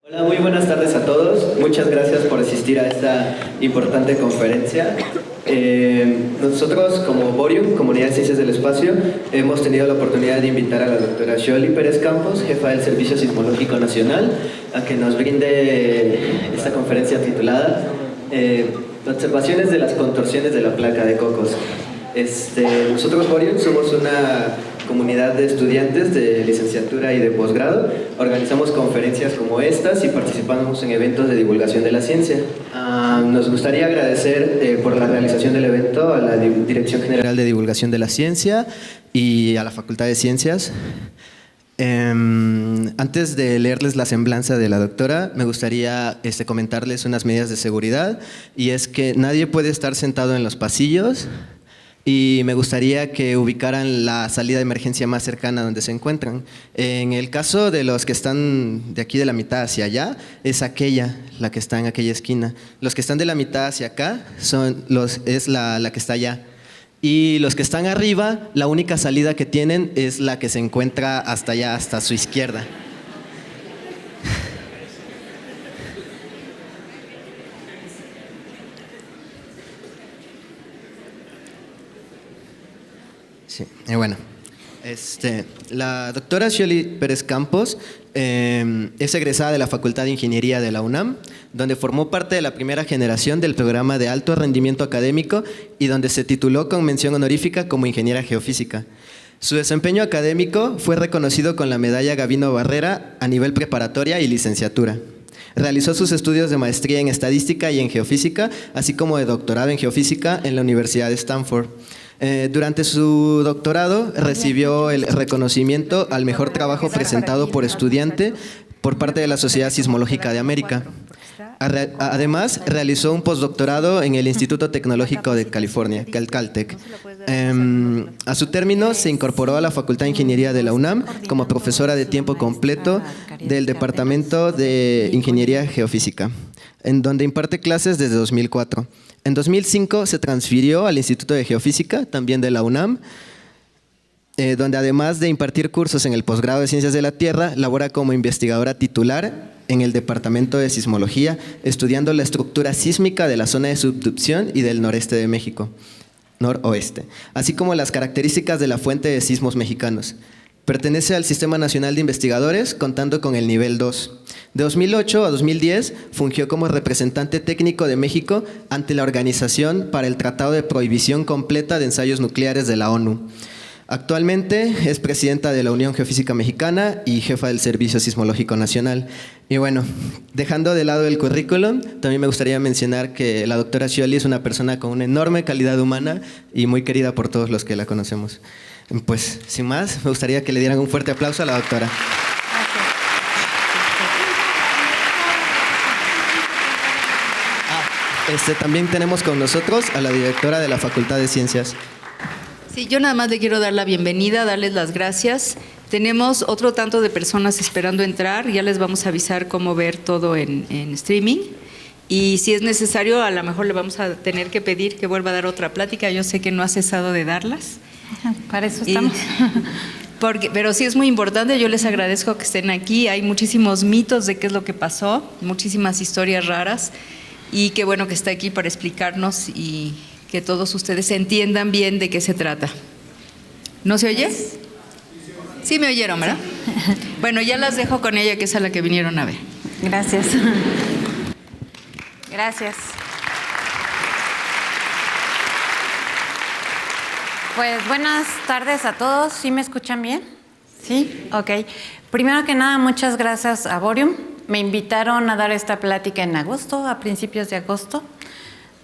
Hola, muy buenas tardes a todos. Muchas gracias por asistir a esta importante conferencia. Nosotros, como Borium, Comunidad de Ciencias del Espacio, hemos tenido la oportunidad de invitar a la doctora Xioli Pérez Campos, jefa del Servicio Sismológico Nacional, a que nos brinde esta conferencia titulada Observaciones de las contorsiones de la placa de Cocos. Nosotros, Borium, somos una comunidad de estudiantes de licenciatura y de posgrado. Organizamos conferencias como estas y participamos en eventos de divulgación de la ciencia. Nos gustaría agradecer por la realización del evento a la Dirección General de Divulgación de la Ciencia y a la Facultad de Ciencias. Antes de leerles la semblanza de la doctora, me gustaría comentarles unas medidas de seguridad, y es que nadie puede estar sentado en los pasillos. Y me gustaría que ubicaran la salida de emergencia más cercana donde se encuentran. En el caso de los que están de aquí de la mitad hacia allá, es aquella, la que está en aquella esquina. Los que están de la mitad hacia acá es la que está allá. Y los que están arriba, la única salida que tienen es la que se encuentra hasta allá, hasta su izquierda. Sí, bueno, la doctora Xioli Pérez Campos es egresada de la Facultad de Ingeniería de la UNAM, donde formó parte de la primera generación del programa de alto rendimiento académico y donde se tituló con mención honorífica como ingeniera geofísica. Su desempeño académico fue reconocido con la medalla Gavino Barrera a nivel preparatoria y licenciatura. Realizó sus estudios de maestría en estadística y en geofísica, así como de doctorado en geofísica en la Universidad de Stanford. Durante su doctorado recibió el reconocimiento al mejor trabajo presentado por estudiante por parte de la Sociedad Sismológica de América. Además, realizó un postdoctorado en el Instituto Tecnológico de California, Caltech. A su término, se incorporó a la Facultad de Ingeniería de la UNAM como profesora de tiempo completo del Departamento de Ingeniería Geofísica, en donde imparte clases desde 2004. En 2005 se transfirió al Instituto de Geofísica, también de la UNAM, donde además de impartir cursos en el posgrado de Ciencias de la Tierra, labora como investigadora titular en el Departamento de Sismología, estudiando la estructura sísmica de la zona de subducción y del noreste de México, noroeste, así como las características de la fuente de sismos mexicanos. Pertenece al Sistema Nacional de Investigadores, contando con el nivel 2. De 2008 a 2010 fungió como representante técnico de México ante la Organización para el Tratado de Prohibición Completa de Ensayos Nucleares de la ONU. Actualmente es presidenta de la Unión Geofísica Mexicana y jefa del Servicio Sismológico Nacional. Y bueno, dejando de lado el currículum, también me gustaría mencionar que la doctora Xioli es una persona con una enorme calidad humana y muy querida por todos los que la conocemos. Pues, sin más, me gustaría que le dieran un fuerte aplauso a la doctora. También tenemos con nosotros a la directora de la Facultad de Ciencias. Sí, yo nada más le quiero dar la bienvenida, darles las gracias. Tenemos otro tanto de personas esperando entrar, ya les vamos a avisar cómo ver todo en streaming. Y si es necesario, a lo mejor le vamos a tener que pedir que vuelva a dar otra plática. Yo sé que no ha cesado de darlas. Para eso estamos. Pero sí es muy importante, yo les agradezco que estén aquí. Hay muchísimos mitos de qué es lo que pasó, muchísimas historias raras, y qué bueno que está aquí para explicarnos y que todos ustedes entiendan bien de qué se trata. ¿No se oye? Sí me oyeron, ¿verdad? Bueno, ya las dejo con ella, que es a la que vinieron a ver. Gracias. Gracias. Pues buenas tardes a todos. ¿Sí me escuchan bien? ¿Sí? Ok. Primero que nada, muchas gracias a Borium. Me invitaron a dar esta plática en agosto, a principios de agosto.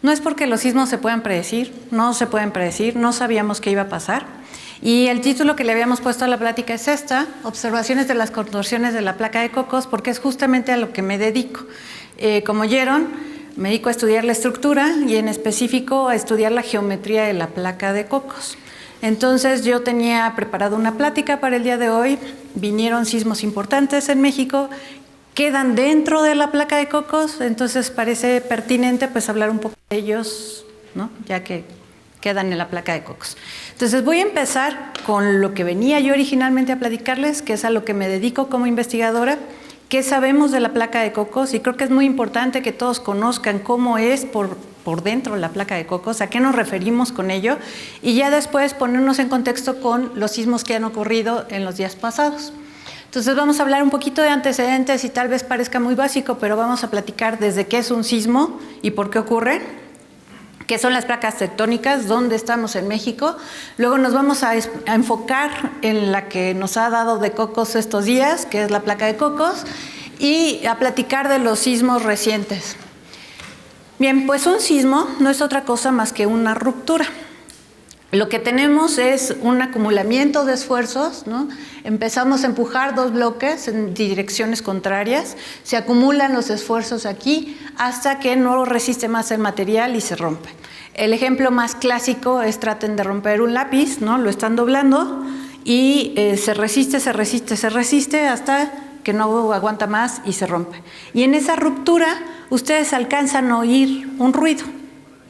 No es porque los sismos se puedan predecir, no se pueden predecir, no sabíamos qué iba a pasar. Y el título que le habíamos puesto a la plática es esta, Observaciones de las contorsiones de la placa de Cocos, porque es justamente a lo que me dedico. Como oyeron, me dedico a estudiar la estructura y en específico a estudiar la geometría de la placa de Cocos. Entonces yo tenía preparado una plática para el día de hoy, vinieron sismos importantes en México, quedan dentro de la placa de Cocos, entonces parece pertinente pues hablar un poco de ellos, ¿no? Ya que quedan en la placa de Cocos. Entonces voy a empezar con lo que venía yo originalmente a platicarles, que es a lo que me dedico como investigadora, qué sabemos de la placa de Cocos, y creo que es muy importante que todos conozcan cómo es por dentro la placa de Cocos, a qué nos referimos con ello, y ya después ponernos en contexto con los sismos que han ocurrido en los días pasados. Entonces vamos a hablar un poquito de antecedentes y tal vez parezca muy básico, pero vamos a platicar desde qué es un sismo y por qué ocurre, qué son las placas tectónicas, dónde estamos en México. Luego nos vamos a enfocar en la que nos ha dado de Cocos estos días, que es la placa de Cocos, y a platicar de los sismos recientes. Bien, pues un sismo no es otra cosa más que una ruptura. Lo que tenemos es un acumulamiento de esfuerzos, ¿no? Empezamos a empujar dos bloques en direcciones contrarias, se acumulan los esfuerzos aquí hasta que no resiste más el material y se rompe. El ejemplo más clásico es traten de romper un lápiz, ¿no? Lo están doblando y se resiste hasta que no aguanta más y se rompe. Y en esa ruptura ustedes alcanzan a oír un ruido.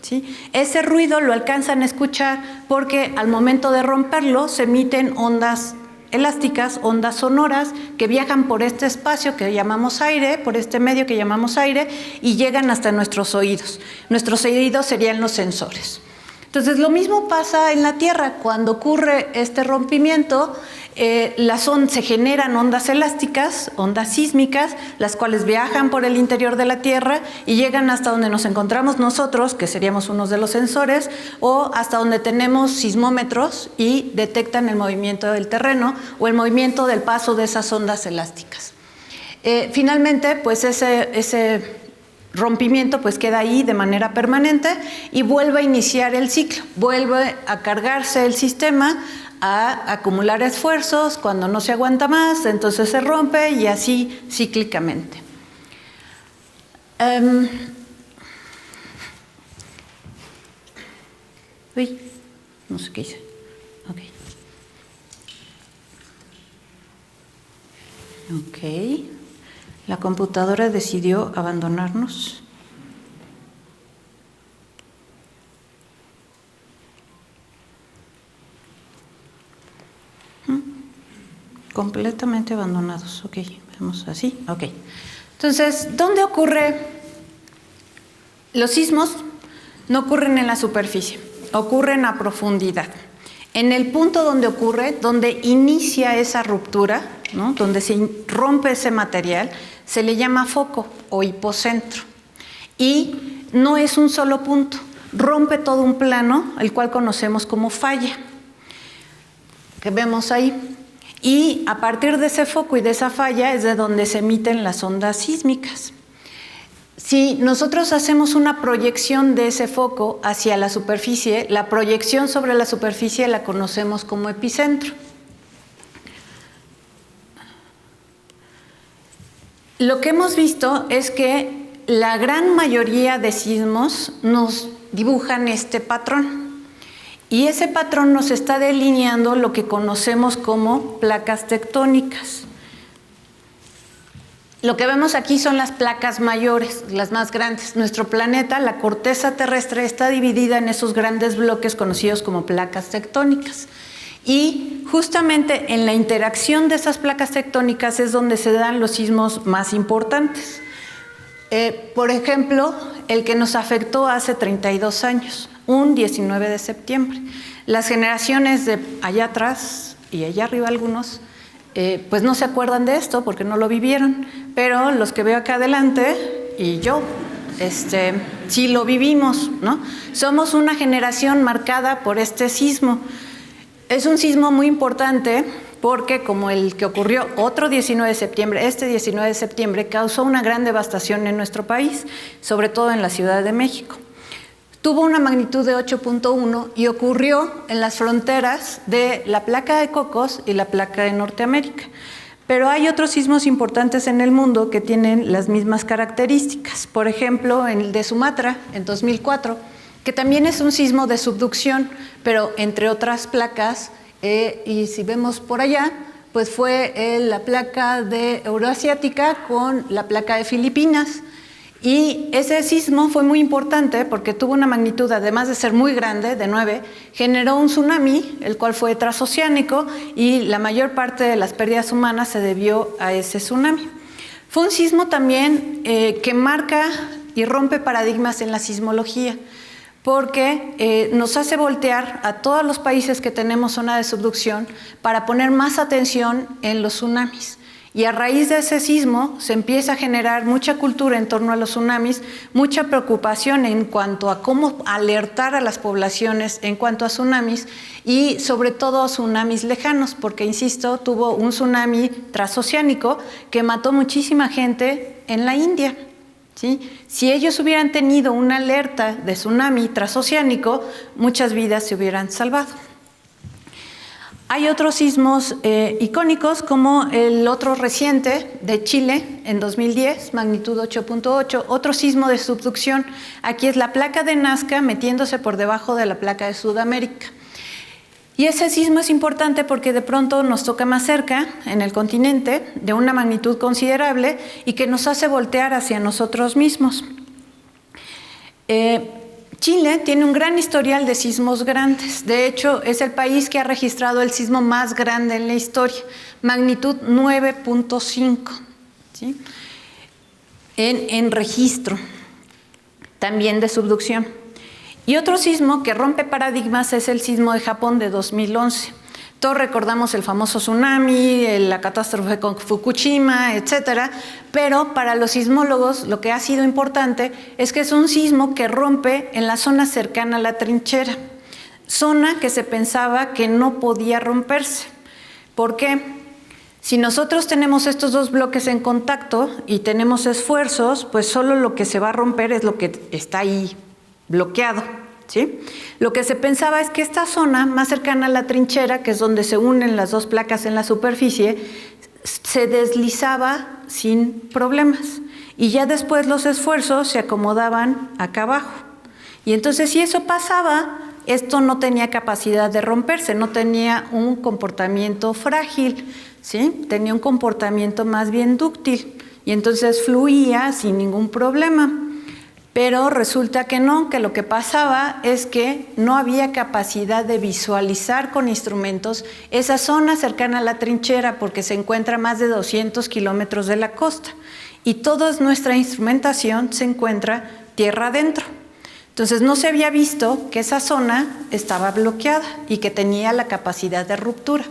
¿Sí? Ese ruido lo alcanzan a escuchar porque al momento de romperlo se emiten ondas elásticas, ondas sonoras que viajan por este espacio que llamamos aire, por este medio que llamamos aire, y llegan hasta nuestros oídos. Nuestros oídos serían los sensores. Entonces lo mismo pasa en la Tierra. Cuando ocurre este rompimiento, se generan ondas elásticas, ondas sísmicas, las cuales viajan por el interior de la Tierra y llegan hasta donde nos encontramos nosotros, que seríamos unos de los sensores, o hasta donde tenemos sismómetros y detectan el movimiento del terreno o el movimiento del paso de esas ondas elásticas. Finalmente, pues ese rompimiento pues queda ahí de manera permanente y vuelve a iniciar el ciclo, vuelve a cargarse el sistema, a acumular esfuerzos, cuando no se aguanta más, entonces se rompe y así cíclicamente. No sé qué hice. Ok. La computadora decidió abandonarnos. Completamente abandonados. Ok, vemos así. Ok. Entonces, ¿dónde ocurre? Los sismos no ocurren en la superficie, ocurren a profundidad. En el punto donde ocurre, donde inicia esa ruptura, ¿no? Donde se rompe ese material, se le llama foco o hipocentro. Y no es un solo punto, rompe todo un plano, el cual conocemos como falla, que vemos ahí. Y a partir de ese foco y de esa falla es de donde se emiten las ondas sísmicas. Si nosotros hacemos una proyección de ese foco hacia la superficie, la proyección sobre la superficie la conocemos como epicentro. Lo que hemos visto es que la gran mayoría de sismos nos dibujan este patrón. Y ese patrón nos está delineando lo que conocemos como placas tectónicas. Lo que vemos aquí son las placas mayores, las más grandes. Nuestro planeta, la corteza terrestre, está dividida en esos grandes bloques conocidos como placas tectónicas. Y justamente en la interacción de esas placas tectónicas es donde se dan los sismos más importantes. Por ejemplo, el que nos afectó hace 32 años, un 19 de septiembre. Las generaciones de allá atrás y allá arriba algunos, pues no se acuerdan de esto porque no lo vivieron, pero los que veo acá adelante y yo, sí lo vivimos, ¿no? Somos una generación marcada por este sismo. Es un sismo muy importante porque como el que ocurrió otro 19 de septiembre, este 19 de septiembre causó una gran devastación en nuestro país, sobre todo en la Ciudad de México. Tuvo una magnitud de 8.1 y ocurrió en las fronteras de la placa de Cocos y la placa de Norteamérica. Pero hay otros sismos importantes en el mundo que tienen las mismas características. Por ejemplo, el de Sumatra, en 2004, que también es un sismo de subducción, pero entre otras placas, y si vemos por allá, pues fue la placa de Euroasiática con la placa de Filipinas. Y ese sismo fue muy importante porque tuvo una magnitud, además de ser muy grande, de 9, generó un tsunami, el cual fue transoceánico, y la mayor parte de las pérdidas humanas se debió a ese tsunami. Fue un sismo también que marca y rompe paradigmas en la sismología, porque nos hace voltear a todos los países que tenemos zona de subducción para poner más atención en los tsunamis. Y a raíz de ese sismo se empieza a generar mucha cultura en torno a los tsunamis, mucha preocupación en cuanto a cómo alertar a las poblaciones en cuanto a tsunamis y sobre todo tsunamis lejanos, porque, insisto, tuvo un tsunami transoceánico que mató muchísima gente en la India. ¿Sí? Si ellos hubieran tenido una alerta de tsunami transoceánico, muchas vidas se hubieran salvado. Hay otros sismos icónicos, como el otro reciente de Chile en 2010, magnitud 8.8, otro sismo de subducción. Aquí es la placa de Nazca metiéndose por debajo de la placa de Sudamérica. Y ese sismo es importante porque de pronto nos toca más cerca, en el continente, de una magnitud considerable y que nos hace voltear hacia nosotros mismos. Chile tiene un gran historial de sismos grandes. De hecho, es el país que ha registrado el sismo más grande en la historia, magnitud 9.5, ¿sí? en registro, también de subducción. Y otro sismo que rompe paradigmas es el sismo de Japón de 2011. Todos recordamos el famoso tsunami, la catástrofe con Fukushima, etcétera, pero para los sismólogos lo que ha sido importante es que es un sismo que rompe en la zona cercana a la trinchera, zona que se pensaba que no podía romperse. ¿Por qué? Si nosotros tenemos estos dos bloques en contacto y tenemos esfuerzos, pues solo lo que se va a romper es lo que está ahí bloqueado, ¿sí? Lo que se pensaba es que esta zona más cercana a la trinchera, que es donde se unen las dos placas en la superficie, se deslizaba sin problemas y ya después los esfuerzos se acomodaban acá abajo. Y entonces, si eso pasaba, esto no tenía capacidad de romperse, no tenía un comportamiento frágil, ¿sí? Tenía un comportamiento más bien dúctil y entonces fluía sin ningún problema. Pero resulta que no, que lo que pasaba es que no había capacidad de visualizar con instrumentos esa zona cercana a la trinchera porque se encuentra a más de 200 kilómetros de la costa y toda nuestra instrumentación se encuentra tierra adentro. Entonces no se había visto que esa zona estaba bloqueada y que tenía la capacidad de ruptura.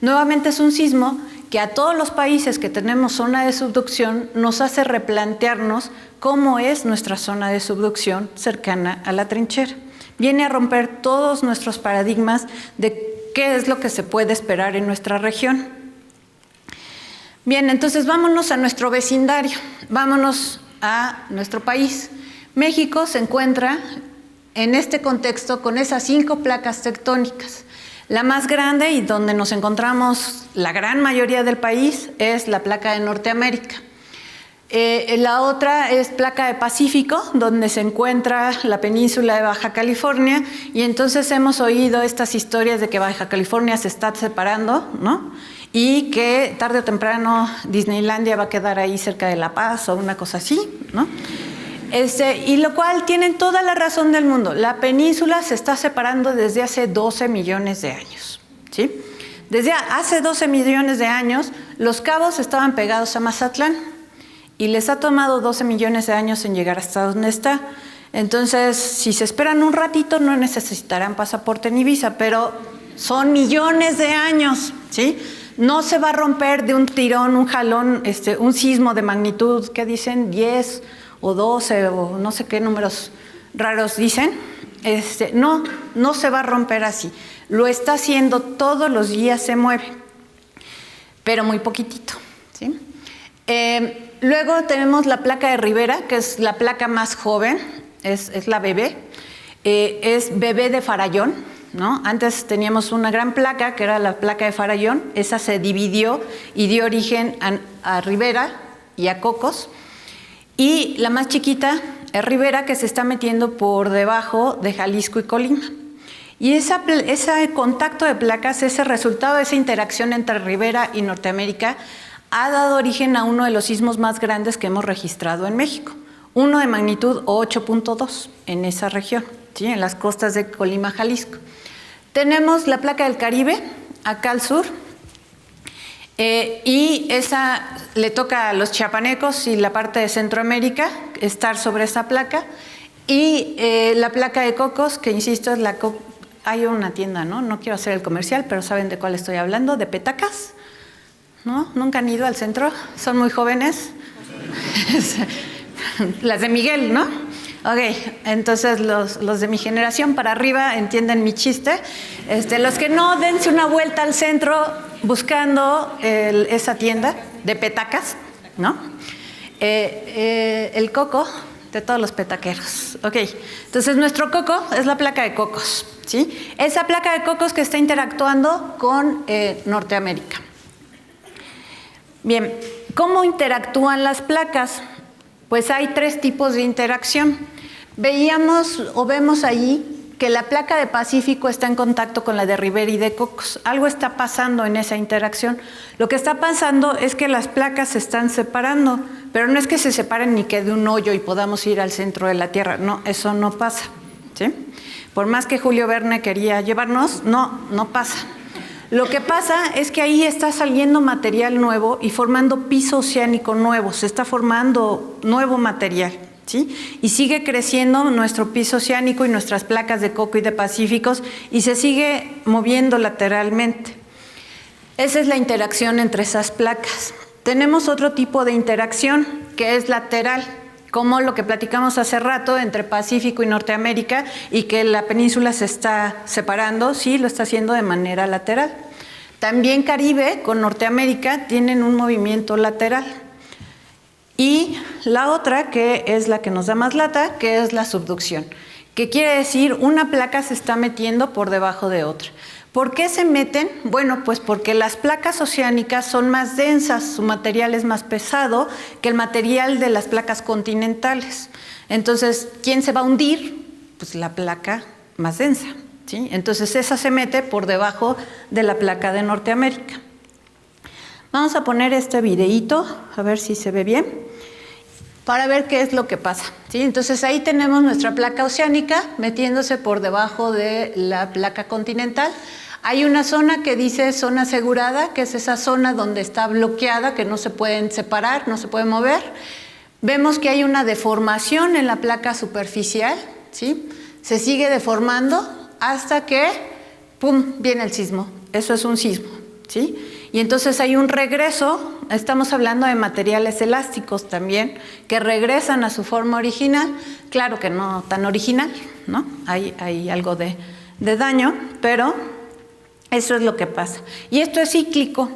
Nuevamente es un sismo que a todos los países que tenemos zona de subducción nos hace replantearnos cómo es nuestra zona de subducción cercana a la trinchera. Viene a romper todos nuestros paradigmas de qué es lo que se puede esperar en nuestra región. Bien, entonces vámonos a nuestro vecindario, vámonos a nuestro país. México se encuentra en este contexto con esas 5 placas tectónicas. La más grande y donde nos encontramos la gran mayoría del país es la placa de Norteamérica. La otra es placa de Pacífico, donde se encuentra la península de Baja California, y entonces hemos oído estas historias de que Baja California se está separando, ¿no? Y que tarde o temprano Disneylandia va a quedar ahí cerca de La Paz o una cosa así, ¿no? Y lo cual tienen toda la razón del mundo. La península se está separando desde hace 12 millones de años, ¿sí? Desde hace 12 millones de años, los cabos estaban pegados a Mazatlán y les ha tomado 12 millones de años en llegar hasta donde está. Entonces, si se esperan un ratito, no necesitarán pasaporte ni visa, pero son millones de años, ¿sí? No se va a romper de un tirón, un jalón, un sismo de magnitud, ¿qué dicen? 10 o 12 o no sé qué números raros dicen. No se va a romper así. Lo está haciendo todos los días, se mueve, pero muy poquitito, ¿sí? Luego tenemos la placa de Rivera, que es la placa más joven, es la bebé, es bebé de Farallón, ¿no? Antes teníamos una gran placa, que era la placa de Farallón, esa se dividió y dio origen a Rivera y a Cocos. Y la más chiquita es Rivera, que se está metiendo por debajo de Jalisco y Colima. Y ese contacto de placas, ese resultado de esa interacción entre Rivera y Norteamérica, ha dado origen a uno de los sismos más grandes que hemos registrado en México. Uno de magnitud 8.2 en esa región, ¿sí? En las costas de Colima, Jalisco. Tenemos la placa del Caribe, acá al sur. Y esa le toca a los chiapanecos y la parte de Centroamérica estar sobre esa placa. Y la placa de cocos, que insisto, es hay una tienda, ¿no? No quiero hacer el comercial, pero saben de cuál estoy hablando, de petacas, ¿no? ¿Nunca han ido al centro? ¿Son muy jóvenes? Las de Miguel, ¿no? Ok, entonces los de mi generación para arriba entienden mi chiste. Los que no, dense una vuelta al centro buscando esa tienda de petacas, ¿no? El coco de todos los petaqueros. Ok, entonces nuestro coco es la placa de cocos, ¿sí? Esa placa de cocos que está interactuando con Norteamérica. Bien, ¿cómo interactúan las placas? Pues hay 3 tipos de interacción. Veíamos o vemos allí que la placa de Pacífico está en contacto con la de Rivera y de Cocos. Algo está pasando en esa interacción. Lo que está pasando es que las placas se están separando, pero no es que se separen ni quede un hoyo y podamos ir al centro de la Tierra. No, eso no pasa, ¿sí? Por más que Julio Verne quería llevarnos, no pasa. Lo que pasa es que ahí está saliendo material nuevo y formando piso oceánico nuevo, se está formando nuevo material, ¿sí? Y sigue creciendo nuestro piso oceánico y nuestras placas de coco y de pacíficos y se sigue moviendo lateralmente. Esa es la interacción entre esas placas. Tenemos otro tipo de interacción que es lateral, como lo que platicamos hace rato entre Pacífico y Norteamérica y que la península se está separando, sí, lo está haciendo de manera lateral. También Caribe con Norteamérica tienen un movimiento lateral. Y la otra, que es la que nos da más lata, que es la subducción, que quiere decir una placa se está metiendo por debajo de otra. ¿Por qué se meten? Bueno, pues porque las placas oceánicas son más densas, su material es más pesado que el material de las placas continentales. Entonces, ¿quién se va a hundir? Pues la placa más densa, ¿sí? Entonces, esa se mete por debajo de la placa de Norteamérica. Vamos a poner este videíto, a ver si se ve bien, para ver qué es lo que pasa, ¿sí? Entonces, ahí tenemos nuestra placa oceánica metiéndose por debajo de la placa continental. Hay una zona que dice zona asegurada, que es esa zona donde está bloqueada, que no se pueden separar, no se pueden mover. Vemos que hay una deformación en la placa superficial, ¿sí? Se sigue deformando hasta que, ¡pum!, viene el sismo. Eso es un sismo, ¿sí? Y entonces hay un regreso, estamos hablando de materiales elásticos también, que regresan a su forma original. Claro que no tan original, ¿no? Hay algo de daño, pero eso es lo que pasa. Y esto es cíclico.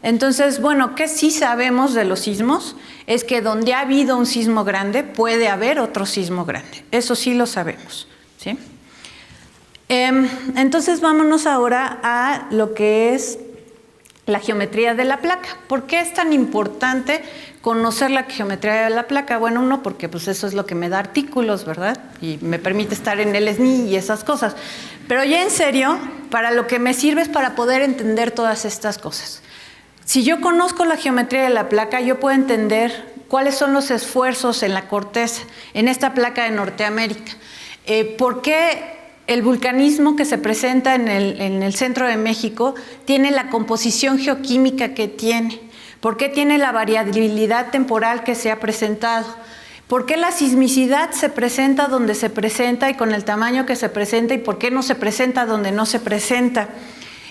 Entonces, bueno, ¿qué sí sabemos de los sismos? Es que donde ha habido un sismo grande, puede haber otro sismo grande. Eso sí lo sabemos, ¿sí? Entonces, vámonos ahora a lo que es la geometría de la placa. ¿Por qué es tan importante conocer la geometría de la placa? Bueno, uno, porque pues eso es lo que me da artículos, ¿verdad? Y me permite estar en el SNI y esas cosas. Pero ya en serio, para lo que me sirve es para poder entender todas estas cosas. Si yo conozco la geometría de la placa, yo puedo entender cuáles son los esfuerzos en la corteza, en esta placa de Norteamérica. ¿Por qué el vulcanismo que se presenta en el centro de México tiene la composición geoquímica que tiene? ¿Por qué tiene la variabilidad temporal que se ha presentado? ¿Por qué la sismicidad se presenta donde se presenta y con el tamaño que se presenta? ¿Y por qué no se presenta donde no se presenta?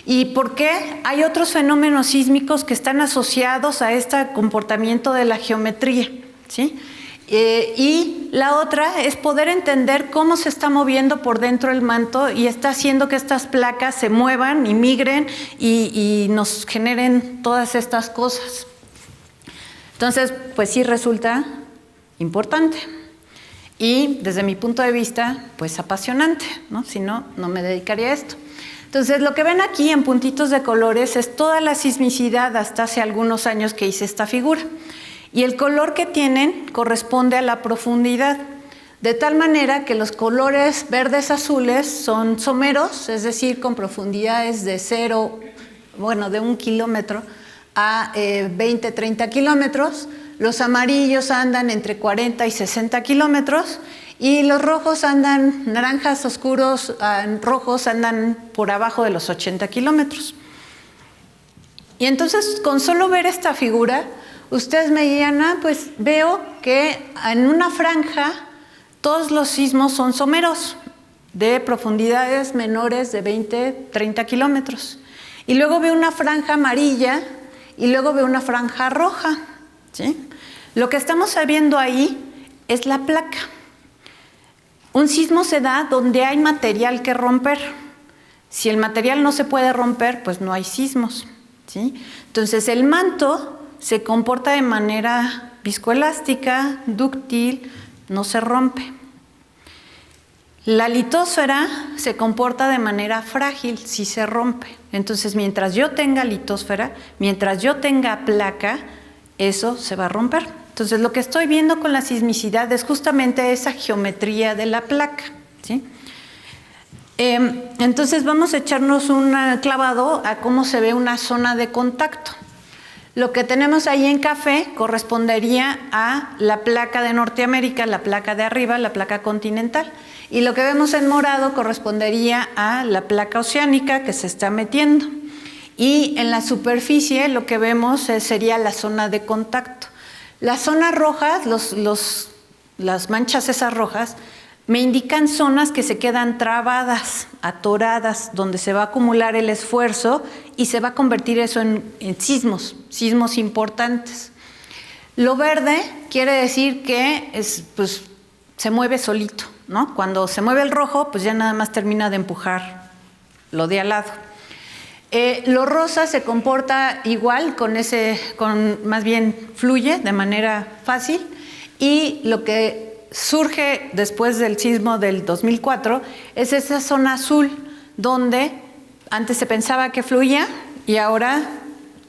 ¿Y por qué hay otros fenómenos sísmicos que están asociados a este comportamiento de la geometría? ¿Sí? Y la otra es poder entender cómo se está moviendo por dentro el manto y está haciendo que estas placas se muevan y migren y nos generen todas estas cosas. Entonces, pues sí resulta importante y desde mi punto de vista, pues apasionante, ¿no? Si no, no me dedicaría a esto. Entonces, lo que ven aquí en puntitos de colores es toda la sismicidad hasta hace algunos años que hice esta figura. Y el color que tienen corresponde a la profundidad, de tal manera que los colores verdes azules son someros, es decir, con profundidades de 1 kilómetro a 20, 30 kilómetros. Los amarillos andan entre 40 y 60 kilómetros y los rojos andan, naranjas oscuros, rojos andan por abajo de los 80 kilómetros. Y entonces, con solo ver esta figura, ustedes me dirían, pues veo que en una franja todos los sismos son someros, de profundidades menores de 20, 30 kilómetros. Y luego veo una franja amarilla y luego veo una franja roja, ¿sí? Lo que estamos viendo ahí es la placa. Un sismo se da donde hay material que romper. Si el material no se puede romper, pues no hay sismos, ¿sí? Entonces el manto se comporta de manera viscoelástica, dúctil, no se rompe. La litosfera se comporta de manera frágil, sí se rompe. Entonces, mientras yo tenga litosfera, mientras yo tenga placa, eso se va a romper. Entonces, lo que estoy viendo con la sismicidad es justamente esa geometría de la placa, ¿sí? Entonces, vamos a echarnos un clavado a cómo se ve una zona de contacto. Lo que tenemos ahí en café correspondería a la placa de Norteamérica, la placa de arriba, la placa continental. Y lo que vemos en morado correspondería a la placa oceánica que se está metiendo. Y en la superficie lo que vemos sería la zona de contacto. Las zonas rojas, las manchas esas rojas, me indican zonas que se quedan trabadas, atoradas, donde se va a acumular el esfuerzo y se va a convertir eso en sismos importantes. Lo verde quiere decir que pues, se mueve solito, ¿no? Cuando se mueve el rojo, pues ya nada más termina de empujar lo de al lado. Lo rosa se comporta igual, más bien fluye de manera fácil, y lo que surge después del sismo del 2004 es esa zona azul donde antes se pensaba que fluía y ahora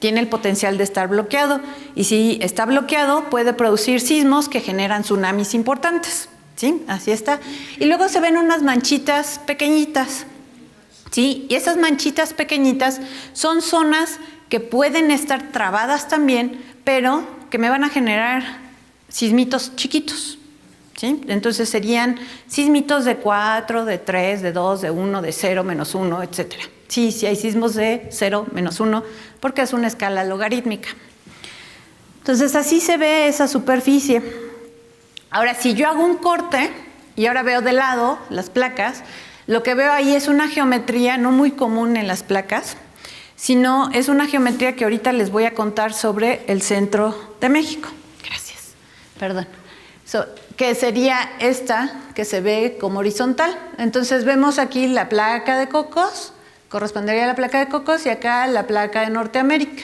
tiene el potencial de estar bloqueado, y si está bloqueado puede producir sismos que generan tsunamis importantes, ¿sí? Así está. Y luego se ven unas manchitas pequeñitas, ¿sí? Y esas manchitas pequeñitas son zonas que pueden estar trabadas también, pero que me van a generar sismitos chiquitos, ¿sí? Entonces serían sismitos de 4, de 3, de 2, de 1, de 0, menos 1, etc. Sí, sí hay sismos de 0, menos 1, porque es una escala logarítmica. Entonces así se ve esa superficie. Ahora, si yo hago un corte y ahora veo de lado las placas, lo que veo ahí es una geometría no muy común en las placas, sino es una geometría que ahorita les voy a contar sobre el centro de México. Gracias. Perdón. Que sería esta que se ve como horizontal. Entonces vemos aquí la placa de Cocos, correspondería a la placa de Cocos, y acá la placa de Norteamérica.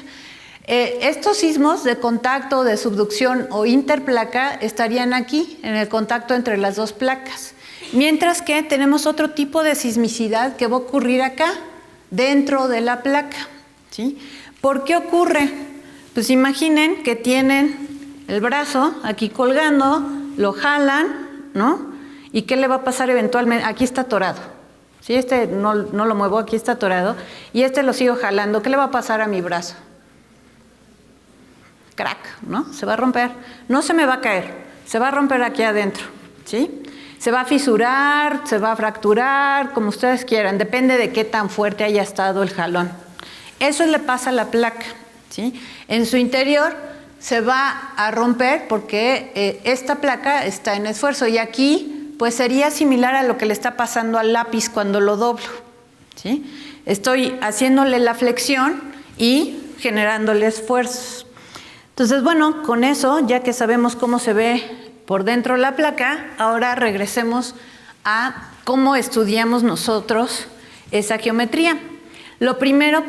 Estos sismos de contacto, de subducción o interplaca estarían aquí, en el contacto entre las dos placas. Mientras que tenemos otro tipo de sismicidad que va a ocurrir acá, dentro de la placa, ¿sí? ¿Por qué ocurre? Pues imaginen que tienen el brazo aquí colgando, lo jalan, ¿no? ¿Y qué le va a pasar eventualmente? Aquí está atorado. Si este no lo muevo, aquí está atorado, y este lo sigo jalando, ¿qué le va a pasar a mi brazo? Crack, ¿no? Se va a romper. No se me va a caer, se va a romper aquí adentro, ¿sí? Se va a fisurar, se va a fracturar, como ustedes quieran, depende de qué tan fuerte haya estado el jalón. Eso le pasa a la placa, ¿sí? En su interior se va a romper porque esta placa está en esfuerzo, y aquí pues sería similar a lo que le está pasando al lápiz cuando lo doblo, ¿sí? Estoy haciéndole la flexión y generándole esfuerzos. Entonces, bueno, con eso, ya que sabemos cómo se ve por dentro la placa, ahora regresemos a cómo estudiamos nosotros esa geometría. Lo primero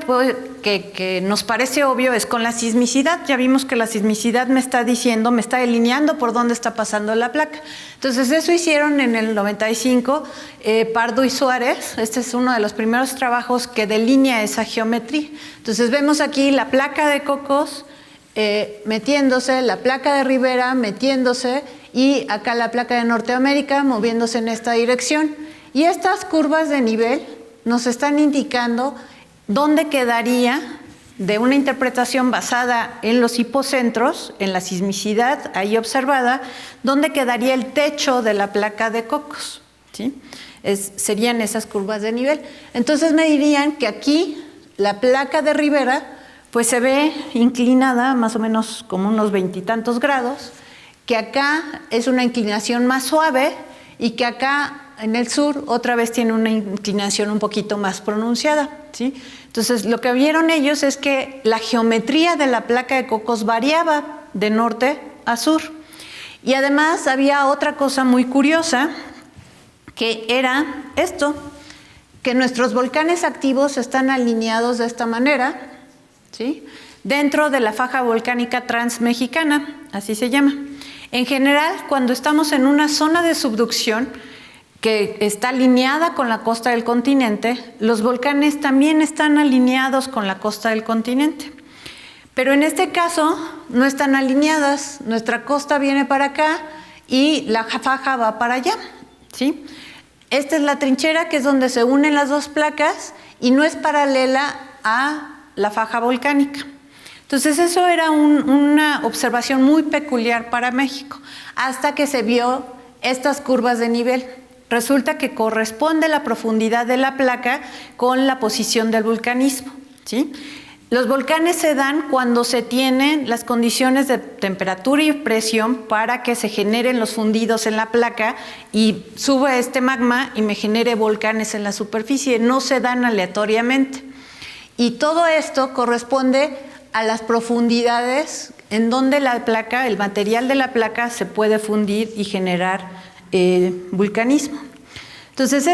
que nos parece obvio es con la sismicidad. Ya vimos que la sismicidad me está diciendo, me está delineando por dónde está pasando la placa. Entonces eso hicieron en el 95 Pardo y Suárez. Este es uno de los primeros trabajos que delinea esa geometría. Entonces vemos aquí la placa de Cocos metiéndose, la placa de Rivera metiéndose, y acá la placa de Norteamérica moviéndose en esta dirección. Y estas curvas de nivel nos están indicando dónde quedaría, de una interpretación basada en los hipocentros, en la sismicidad ahí observada, dónde quedaría el techo de la placa de Cocos, ¿sí? Serían esas curvas de nivel. Entonces me dirían que aquí la placa de Rivera pues se ve inclinada más o menos como unos 20 y tantos grados, que acá es una inclinación más suave y que acá en el sur otra vez tiene una inclinación un poquito más pronunciada, ¿sí? Entonces lo que vieron ellos es que la geometría de la placa de Cocos variaba de norte a sur. Y además había otra cosa muy curiosa, que era esto, que nuestros volcanes activos están alineados de esta manera, ¿sí? Dentro de la faja volcánica transmexicana, así se llama. En general, cuando estamos en una zona de subducción que está alineada con la costa del continente, los volcanes también están alineados con la costa del continente. Pero en este caso no están alineadas, nuestra costa viene para acá y la faja va para allá, ¿sí? Esta es la trinchera, que es donde se unen las dos placas y no es paralela a la faja volcánica. Entonces eso era una observación muy peculiar para México, hasta que se vio estas curvas de nivel. Resulta que corresponde la profundidad de la placa con la posición del vulcanismo, ¿sí? Los volcanes se dan cuando se tienen las condiciones de temperatura y presión para que se generen los fundidos en la placa y suba este magma y me genere volcanes en la superficie. No se dan aleatoriamente. Y todo esto corresponde a las profundidades en donde la placa, el material de la placa, se puede fundir y generar vulcanismo. Entonces,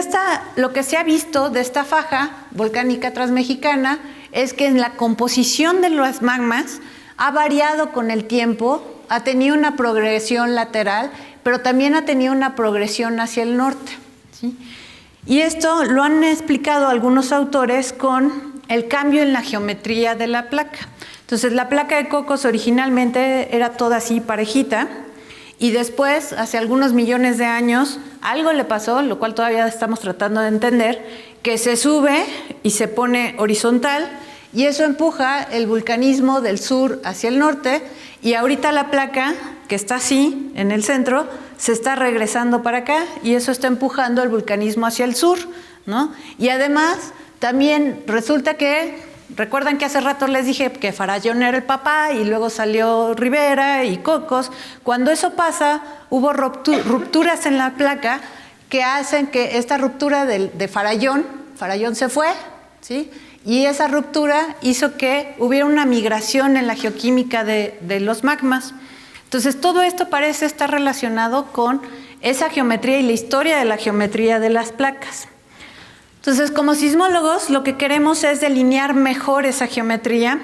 lo que se ha visto de esta faja volcánica transmexicana es que en la composición de los magmas ha variado con el tiempo, ha tenido una progresión lateral, pero también ha tenido una progresión hacia el norte, ¿sí? Y esto lo han explicado algunos autores con el cambio en la geometría de la placa. Entonces, la placa de Cocos originalmente era toda así parejita, y después, hace algunos millones de años, algo le pasó, lo cual todavía estamos tratando de entender, que se sube y se pone horizontal, y eso empuja el vulcanismo del sur hacia el norte, y ahorita la placa, que está así, en el centro, se está regresando para acá, y eso está empujando el vulcanismo hacia el sur, ¿no? Y además, también resulta que, recuerdan que hace rato les dije que Farallón era el papá y luego salió Rivera y Cocos. Cuando eso pasa, hubo rupturas en la placa que hacen que esta ruptura de Farallón se fue, ¿sí? Y esa ruptura hizo que hubiera una migración en la geoquímica de los magmas. Entonces, todo esto parece estar relacionado con esa geometría y la historia de la geometría de las placas. Entonces, como sismólogos, lo que queremos es delinear mejor esa geometría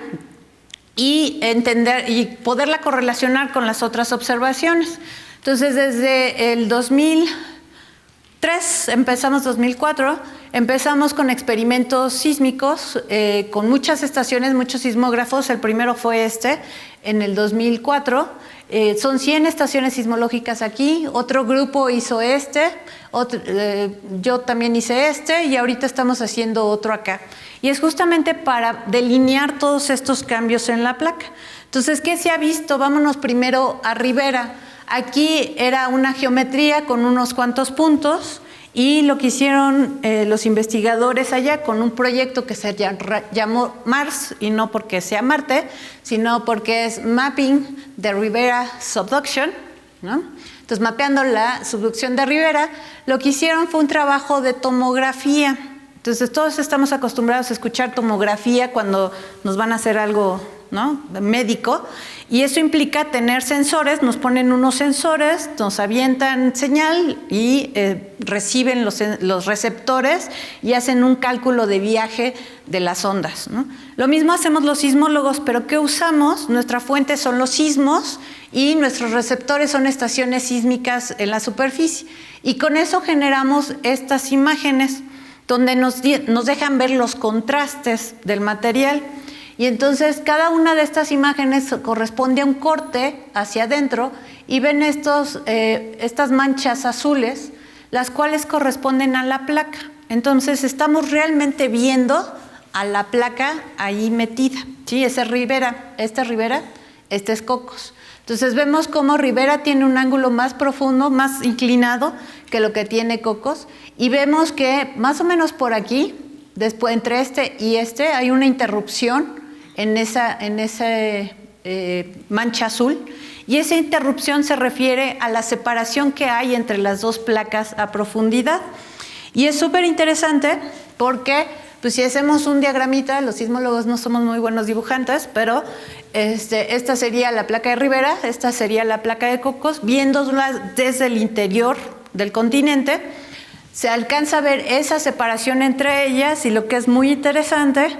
y entender y poderla correlacionar con las otras observaciones. Entonces, desde el 2003, 2004, empezamos con experimentos sísmicos, con muchas estaciones, muchos sismógrafos. El primero fue en el 2004. Son 100 estaciones sismológicas aquí, otro grupo hizo yo también hice y ahorita estamos haciendo otro acá. Y es justamente para delinear todos estos cambios en la placa. Entonces, ¿qué se ha visto? Vámonos primero a Rivera. Aquí era una geometría con unos cuantos puntos, y lo que hicieron los investigadores allá con un proyecto que se llamó Mars, y no porque sea Marte, sino porque es Mapping the Rivera Subduction, ¿no? Entonces, mapeando la subducción de Rivera, lo que hicieron fue un trabajo de tomografía. Entonces, todos estamos acostumbrados a escuchar tomografía cuando nos van a hacer algo, ¿no?, médico, y eso implica tener sensores. Nos ponen unos sensores, nos avientan señal y reciben los receptores y hacen un cálculo de viaje de las ondas, ¿no? Lo mismo hacemos los sismólogos, pero ¿qué usamos? Nuestra fuente son los sismos y nuestros receptores son estaciones sísmicas en la superficie, y con eso generamos estas imágenes donde nos dejan ver los contrastes del material. Y entonces cada una de estas imágenes corresponde a un corte hacia adentro, y ven estas manchas azules, las cuales corresponden a la placa. Entonces estamos realmente viendo a la placa ahí metida, ¿sí? Ese es Rivera, este es Cocos. Entonces vemos cómo Rivera tiene un ángulo más profundo, más inclinado que lo que tiene Cocos, y vemos que más o menos por aquí, después entre y hay una interrupción en esa mancha azul, y esa interrupción se refiere a la separación que hay entre las dos placas a profundidad. Y es súper interesante porque pues si hacemos un diagramita, los sismólogos no somos muy buenos dibujantes, pero esta sería la placa de Rivera, esta sería la placa de Cocos, viéndolas desde el interior del continente, se alcanza a ver esa separación entre ellas, y lo que es muy interesante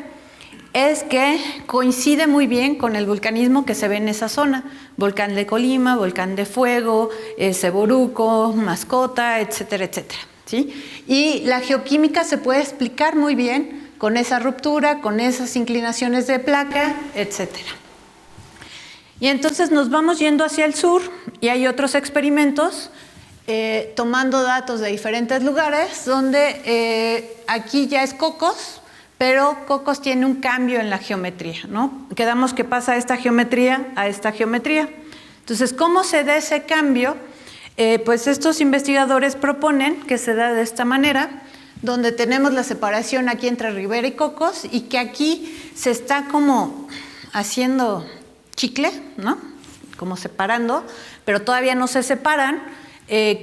es que coincide muy bien con el vulcanismo que se ve en esa zona. Volcán de Colima, Volcán de Fuego, Seboruco, Mascota, etcétera, etcétera, ¿sí? Y la geoquímica se puede explicar muy bien con esa ruptura, con esas inclinaciones de placa, etcétera. Y entonces nos vamos yendo hacia el sur, y hay otros experimentos tomando datos de diferentes lugares, donde aquí ya es Cocos, pero Cocos tiene un cambio en la geometría, ¿no? Quedamos que pasa esta geometría a esta geometría. Entonces, ¿cómo se da ese cambio? Pues estos investigadores proponen que se da de esta manera, donde tenemos la separación aquí entre Rivera y Cocos, y que aquí se está como haciendo chicle, ¿no? Como separando, pero todavía no se separan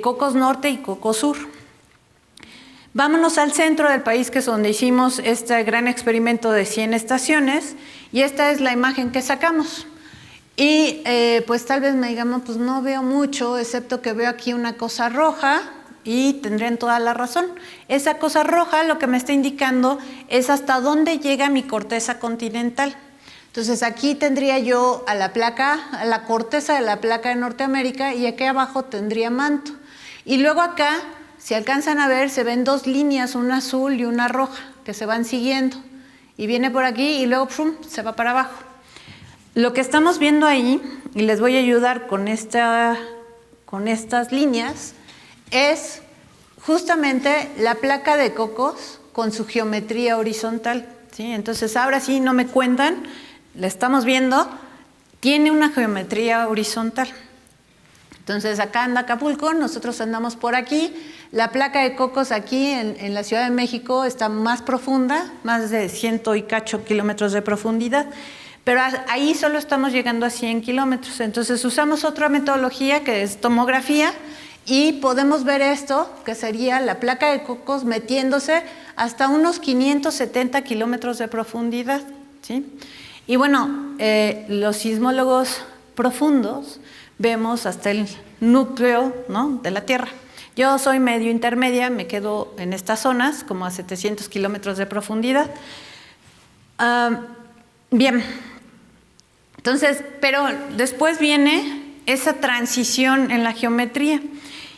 Cocos Norte y Cocos Sur. Vámonos al centro del país, que es donde hicimos este gran experimento de 100 estaciones, y esta es la imagen que sacamos. Y pues tal vez me digan, pues no veo mucho, excepto que veo aquí una cosa roja, y tendrían toda la razón. Esa cosa roja lo que me está indicando es hasta dónde llega mi corteza continental. Entonces aquí tendría yo a la placa, a la corteza de la placa de Norteamérica, y aquí abajo tendría manto. Y luego acá, si alcanzan a ver, se ven dos líneas, una azul y una roja, que se van siguiendo. Y viene por aquí y luego ¡pum!, se va para abajo. Lo que estamos viendo ahí, y les voy a ayudar con estas líneas, es justamente la placa de Cocos con su geometría horizontal, ¿sí? Entonces ahora sí no me cuentan, la estamos viendo, tiene una geometría horizontal. Entonces acá anda Acapulco, nosotros andamos por aquí. La placa de Cocos aquí en la Ciudad de México está más profunda, más de 100 y cacho kilómetros de profundidad, pero ahí solo estamos llegando a 100 kilómetros. Entonces usamos otra metodología que es tomografía, y podemos ver esto, que sería la placa de Cocos metiéndose hasta unos 570 kilómetros de profundidad, ¿sí? Y bueno, los sismólogos profundos vemos hasta el núcleo, ¿no?, de la Tierra. Yo soy medio intermedia, me quedo en estas zonas, como a 700 kilómetros de profundidad. Bien, entonces, pero después viene esa transición en la geometría.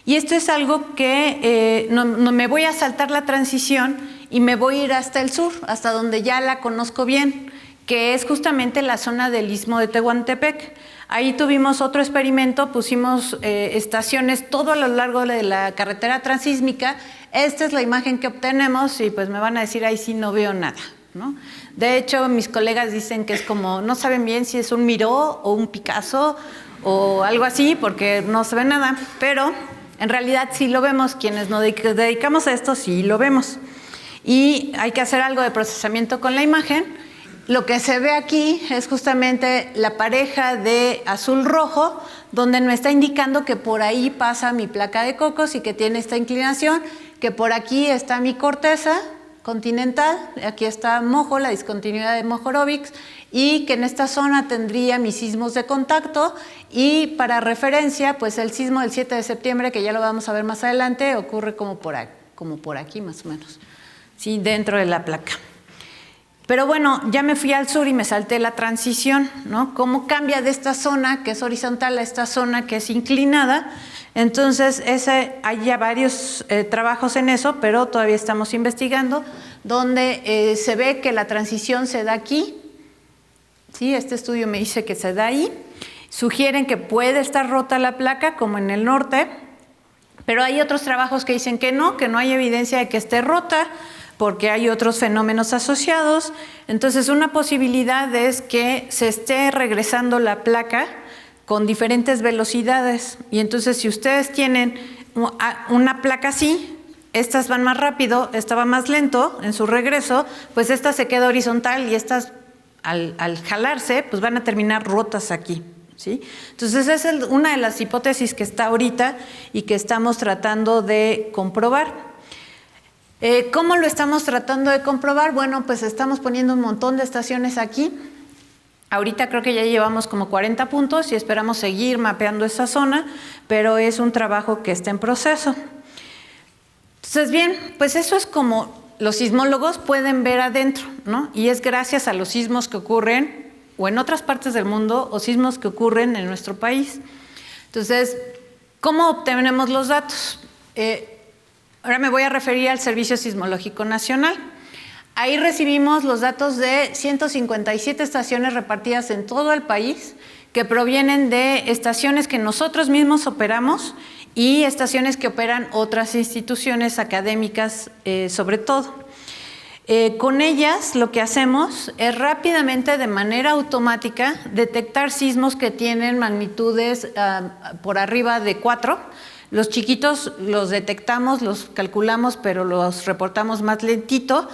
Y esto es algo que no me voy a saltar la transición y me voy a ir hasta el sur, hasta donde ya la conozco bien, que es justamente la zona del Istmo de Tehuantepec. Ahí tuvimos otro experimento, pusimos estaciones todo a lo largo de la carretera transísmica. Esta es la imagen que obtenemos, y pues me van a decir, ahí sí no veo nada, ¿no? De hecho, mis colegas dicen que es como, no saben bien si es un Miró o un Picasso o algo así, porque no se ve nada, pero en realidad sí lo vemos, quienes nos dedicamos a esto sí lo vemos. Y hay que hacer algo de procesamiento con la imagen. Lo que se ve aquí es justamente la pareja de azul-rojo, donde me está indicando que por ahí pasa mi placa de Cocos y que tiene esta inclinación, que por aquí está mi corteza continental, aquí está Mojo, la discontinuidad de Mohorovics, y que en esta zona tendría mis sismos de contacto. Y para referencia, pues el sismo del 7 de septiembre, que ya lo vamos a ver más adelante, ocurre como por aquí más o menos, ¿sí?, dentro de la placa. Pero bueno, ya me fui al sur y me salté la transición, ¿no? Cómo cambia de esta zona que es horizontal a esta zona que es inclinada. Entonces, hay ya varios trabajos en eso, pero todavía estamos investigando, donde se ve que la transición se da aquí, ¿sí? Este estudio me dice que se da ahí. Sugieren que puede estar rota la placa, como en el norte, pero hay otros trabajos que dicen que no hay evidencia de que esté rota, porque hay otros fenómenos asociados. Entonces, una posibilidad es que se esté regresando la placa con diferentes velocidades. Y entonces, si ustedes tienen una placa así, estas van más rápido, esta va más lento en su regreso, pues esta se queda horizontal y estas al jalarse, pues van a terminar rotas aquí, ¿sí? Entonces esa es una de las hipótesis que está ahorita y que estamos tratando de comprobar. ¿Cómo lo estamos tratando de comprobar? Bueno, pues estamos poniendo un montón de estaciones aquí. Ahorita creo que ya llevamos como 40 puntos y esperamos seguir mapeando esa zona, pero es un trabajo que está en proceso. Entonces, bien, pues eso es como los sismólogos pueden ver adentro, ¿no? Y es gracias a los sismos que ocurren o en otras partes del mundo o sismos que ocurren en nuestro país. Entonces, ¿cómo obtenemos los datos? Ahora me voy a referir al Servicio Sismológico Nacional. Ahí recibimos los datos de 157 estaciones repartidas en todo el país que provienen de estaciones que nosotros mismos operamos y estaciones que operan otras instituciones académicas sobre todo. Con ellas lo que hacemos es rápidamente, de manera automática, detectar sismos que tienen magnitudes por arriba de 4. Los chiquitos los detectamos, los calculamos, pero los reportamos más lentito.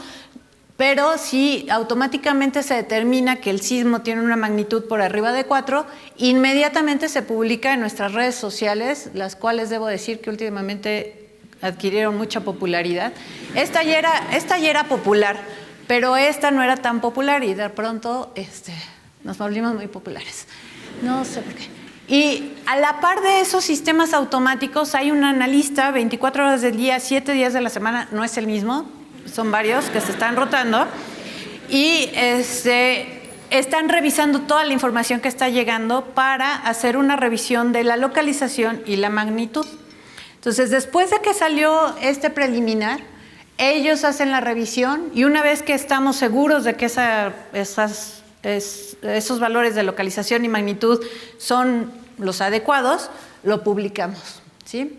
Pero si automáticamente se determina que el sismo tiene una magnitud por arriba de 4, inmediatamente se publica en nuestras redes sociales, las cuales debo decir que últimamente adquirieron mucha popularidad. Esta ya era popular, pero esta no era tan popular y de pronto nos volvimos muy populares. No sé por qué. Y a la par de esos sistemas automáticos hay un analista 24 horas del día, 7 días de la semana, no es el mismo, son varios que se están rotando y están revisando toda la información que está llegando para hacer una revisión de la localización y la magnitud. Entonces, después de que salió este preliminar, ellos hacen la revisión y una vez que estamos seguros de que esos valores de localización y magnitud son los adecuados, lo publicamos, ¿sí?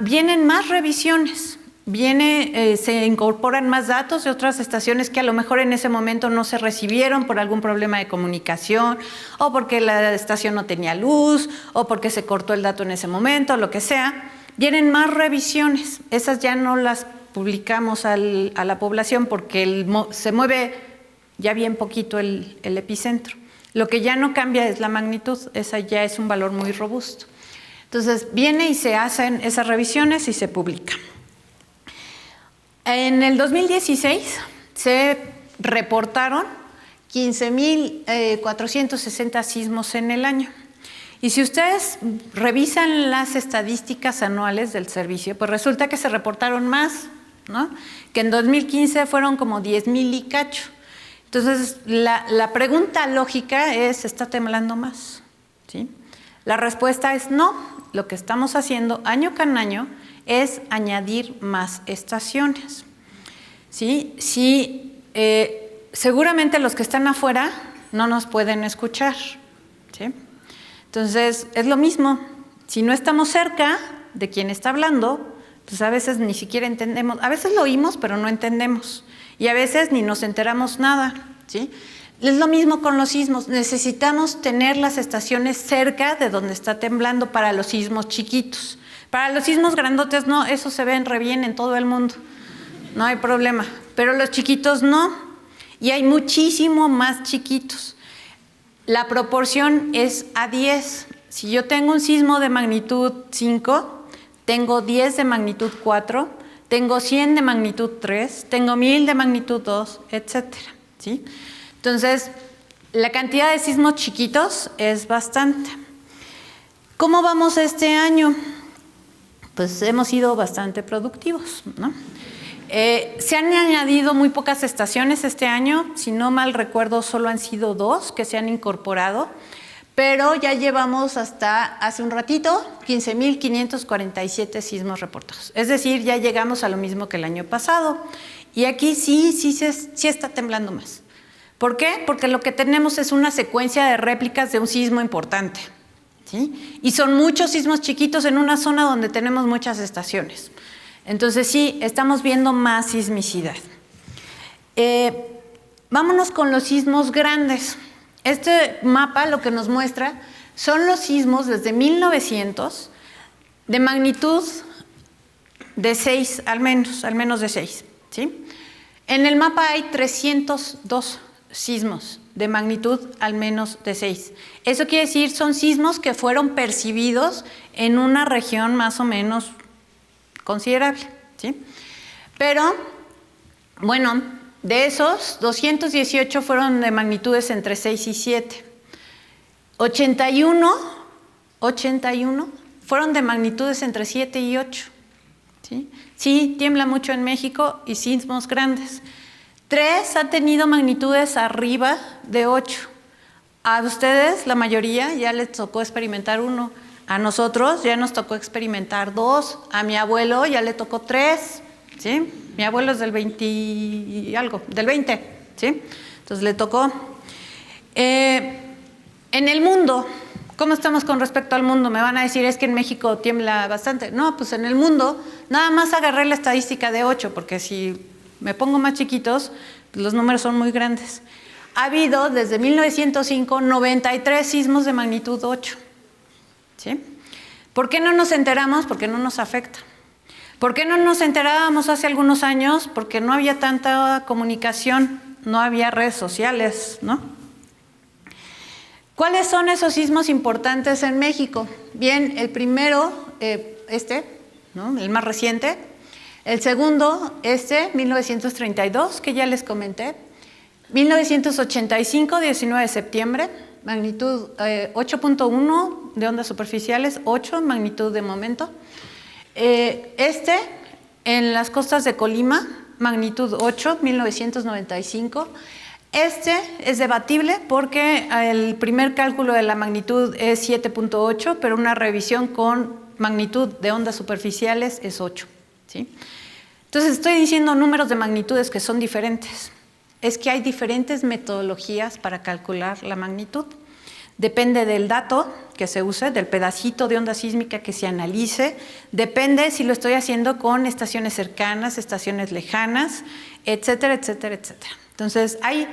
Vienen más revisiones. Se incorporan más datos de otras estaciones que a lo mejor en ese momento no se recibieron por algún problema de comunicación o porque la estación no tenía luz o porque se cortó el dato en ese momento, lo que sea. Vienen más revisiones. Esas ya no las publicamos a la población porque se mueve ya bien poquito el epicentro. Lo que ya no cambia es la magnitud. Esa ya es un valor muy robusto. Entonces viene y se hacen esas revisiones y se publican. En el 2016 se reportaron 15,460 sismos en el año. Y si ustedes revisan las estadísticas anuales del servicio, pues resulta que se reportaron más, ¿no? Que en 2015 fueron como 10,000 y cacho. Entonces, la pregunta lógica es, ¿está temblando más? ¿Sí? La respuesta es no. Lo que estamos haciendo año con año es añadir más estaciones. ¿Sí? Seguramente los que están afuera no nos pueden escuchar. ¿Sí? Entonces, es lo mismo. Si no estamos cerca de quien está hablando, pues a veces ni siquiera entendemos. A veces lo oímos, pero no entendemos. Y a veces ni nos enteramos nada. ¿Sí? Es lo mismo con los sismos. Necesitamos tener las estaciones cerca de donde está temblando para los sismos chiquitos. Para los sismos grandotes no, esos se ven re bien en todo el mundo, no hay problema, pero los chiquitos no, y hay muchísimo más chiquitos. La proporción es a 10. Si yo tengo un sismo de magnitud 5, tengo 10 de magnitud 4, tengo 100 de magnitud 3, tengo 1000 de magnitud 2, etcétera, ¿sí? Entonces, la cantidad de sismos chiquitos es bastante. ¿Cómo vamos este año? Pues hemos sido bastante productivos, ¿no? Se han añadido muy pocas estaciones este año, si no mal recuerdo solo han sido 2 que se han incorporado, pero ya llevamos hasta hace un ratito 15,547 sismos reportados. Es decir, ya llegamos a lo mismo que el año pasado y aquí sí está temblando más. ¿Por qué? Porque lo que tenemos es una secuencia de réplicas de un sismo importante. ¿Sí? Y son muchos sismos chiquitos en una zona donde tenemos muchas estaciones. Entonces sí, estamos viendo más sismicidad. Vámonos con los sismos grandes. Este mapa lo que nos muestra son los sismos desde 1900 de magnitud de 6, al menos de 6. ¿Sí? En el mapa hay 302 sismos de magnitud al menos de 6. Eso quiere decir, son sismos que fueron percibidos en una región más o menos considerable, ¿sí? Pero, bueno, de esos, 218 fueron de magnitudes entre 6 y 7. 81 fueron de magnitudes entre 7 y 8. ¿Sí? Sí, tiembla mucho en México y sismos grandes. 3 han tenido magnitudes arriba de 8. A ustedes, la mayoría, ya les tocó experimentar 1. A nosotros ya nos tocó experimentar 2. A mi abuelo ya le tocó 3. ¿Sí? Mi abuelo es del 20 y algo, del 20. ¿Sí? Entonces le tocó. En el mundo, ¿cómo estamos con respecto al mundo? Me van a decir, es que en México tiembla bastante. No, pues en el mundo, nada más agarré la estadística de 8, porque si me pongo más chiquitos, pues los números son muy grandes. Ha habido, desde 1905, 93 sismos de magnitud 8. ¿Sí? ¿Por qué no nos enteramos? Porque no nos afecta. ¿Por qué no nos enterábamos hace algunos años? Porque no había tanta comunicación, no había redes sociales, ¿no? ¿Cuáles son esos sismos importantes en México? Bien, el primero, ¿no? El más reciente. El segundo, 1932, que ya les comenté. 1985, 19 de septiembre, magnitud 8.1 de ondas superficiales, 8 magnitud de momento. En las costas de Colima, magnitud 8, 1995. Es debatible porque el primer cálculo de la magnitud es 7.8, pero una revisión con magnitud de ondas superficiales es 8. ¿Sí? Entonces estoy diciendo números de magnitudes que son diferentes. Es que hay diferentes metodologías para calcular la magnitud. Depende del dato que se use, del pedacito de onda sísmica que se analice. Depende si lo estoy haciendo con estaciones cercanas, estaciones lejanas, etcétera, etcétera, etcétera. Entonces, hay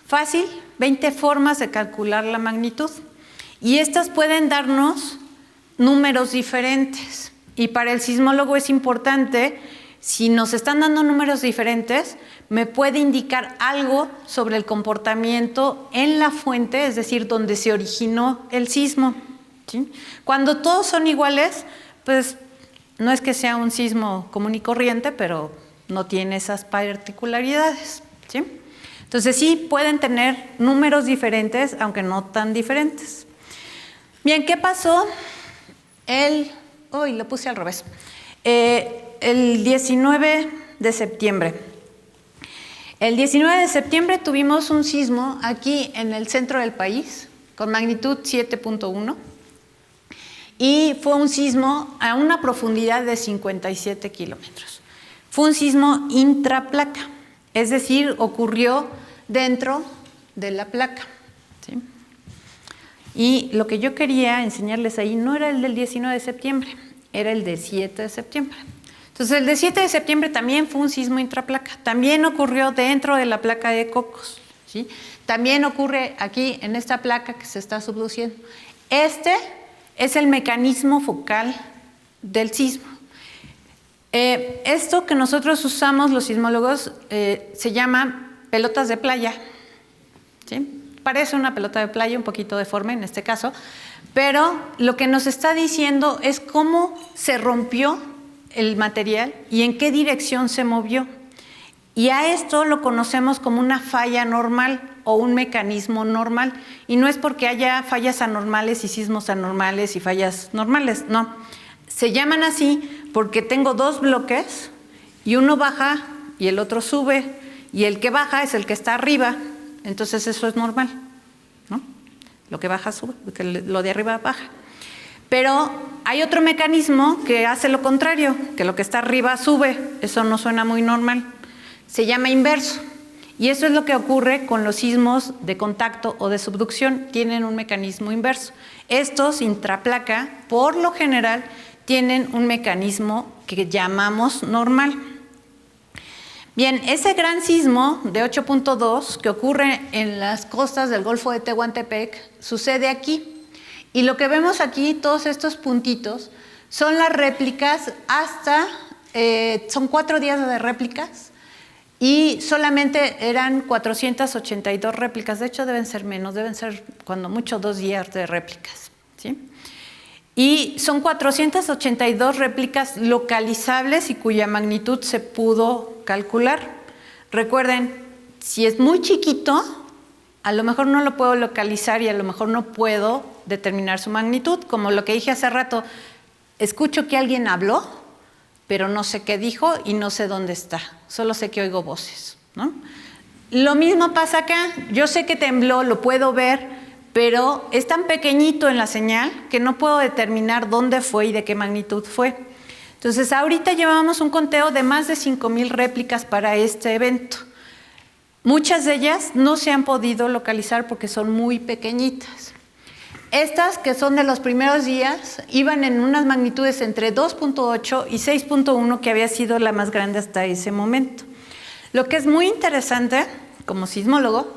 fácil 20 formas de calcular la magnitud y estas pueden darnos números diferentes. Y para el sismólogo es importante, si nos están dando números diferentes, me puede indicar algo sobre el comportamiento en la fuente, es decir, donde se originó el sismo. ¿Sí? Cuando todos son iguales, pues no es que sea un sismo común y corriente, pero no tiene esas particularidades. ¿Sí? Entonces sí pueden tener números diferentes, aunque no tan diferentes. Bien, ¿qué pasó? Lo puse al revés. El 19 de septiembre. El 19 de septiembre tuvimos un sismo aquí en el centro del país, con magnitud 7.1. Y fue un sismo a una profundidad de 57 kilómetros. Fue un sismo intraplaca. Es decir, ocurrió dentro de la placa. ¿Sí? Y lo que yo quería enseñarles ahí no era el del 19 de septiembre, era el del 7 de septiembre. Entonces, el del 7 de septiembre también fue un sismo intraplaca. También ocurrió dentro de la placa de Cocos. ¿Sí? También ocurre aquí en esta placa que se está subduciendo. Este es el mecanismo focal del sismo. Esto que nosotros usamos los sismólogos se llama pelotas de playa. ¿Sí? Parece una pelota de playa, un poquito deforme en este caso, pero lo que nos está diciendo es cómo se rompió el material y en qué dirección se movió. Y a esto lo conocemos como una falla normal o un mecanismo normal. Y no es porque haya fallas anormales y sismos anormales y fallas normales, no. Se llaman así porque tengo dos bloques y uno baja y el otro sube y el que baja es el que está arriba, entonces eso es normal, ¿no? Lo que baja sube, lo de arriba baja. Pero hay otro mecanismo que hace lo contrario, que lo que está arriba sube, eso no suena muy normal, se llama inverso. Y eso es lo que ocurre con los sismos de contacto o de subducción, tienen un mecanismo inverso. Estos intraplaca, por lo general, tienen un mecanismo que llamamos normal. Bien, ese gran sismo de 8.2 que ocurre en las costas del Golfo de Tehuantepec sucede aquí. Y lo que vemos aquí, todos estos puntitos, son las réplicas son 4 días de réplicas y solamente eran 482 réplicas. De hecho, deben ser menos, deben ser cuando mucho 2 días de réplicas, ¿sí? Y son 482 réplicas localizables y cuya magnitud se pudo calcular. Recuerden, si es muy chiquito, a lo mejor no lo puedo localizar y a lo mejor no puedo determinar su magnitud. Como lo que dije hace rato, escucho que alguien habló, pero no sé qué dijo y no sé dónde está. Solo sé que oigo voces, ¿no? Lo mismo pasa acá. Yo sé que tembló, lo puedo ver, pero es tan pequeñito en la señal que no puedo determinar dónde fue y de qué magnitud fue. Entonces, ahorita llevamos un conteo de más de 5,000 réplicas para este evento. Muchas de ellas no se han podido localizar porque son muy pequeñitas. Estas, que son de los primeros días, iban en unas magnitudes entre 2.8 y 6.1, que había sido la más grande hasta ese momento. Lo que es muy interesante, como sismólogo,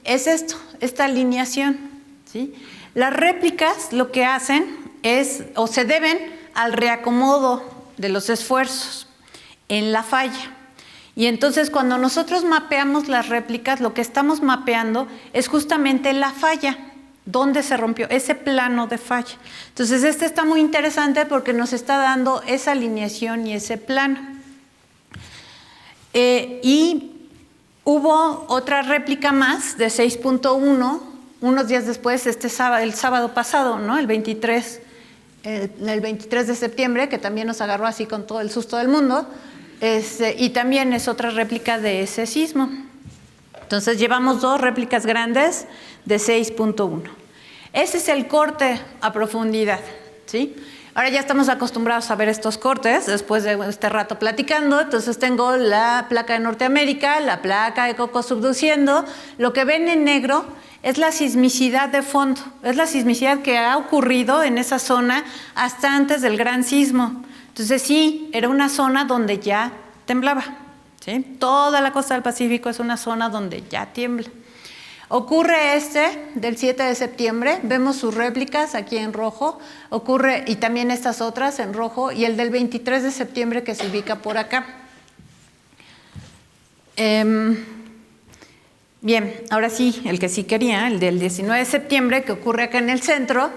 es esto, esta alineación, ¿sí? Las réplicas lo que hacen es, o se deben al reacomodo de los esfuerzos en la falla. Y entonces cuando nosotros mapeamos las réplicas, lo que estamos mapeando es justamente la falla, dónde se rompió, ese plano de falla. Entonces este está muy interesante porque nos está dando esa alineación y ese plano. Y hubo otra réplica más de 6.1, unos días después, el sábado pasado, ¿no? El 23 de septiembre, que también nos agarró así con todo el susto del mundo. Y también es otra réplica de ese sismo. Entonces llevamos 2 réplicas grandes de 6.1. Ese es el corte a profundidad, ¿sí? Ahora ya estamos acostumbrados a ver estos cortes después de este rato platicando. Entonces tengo la placa de Norteamérica, la placa de Cocos subduciendo. Lo que ven en negro es la sismicidad de fondo, es la sismicidad que ha ocurrido en esa zona hasta antes del gran sismo. Entonces sí, era una zona donde ya temblaba, ¿sí? Toda la costa del Pacífico es una zona donde ya tiembla. Ocurre del 7 de septiembre, vemos sus réplicas aquí en rojo, ocurre, y también estas otras en rojo, y el del 23 de septiembre que se ubica por acá. Bien, ahora sí, el que sí quería, el del 19 de septiembre, que ocurre acá en el centro,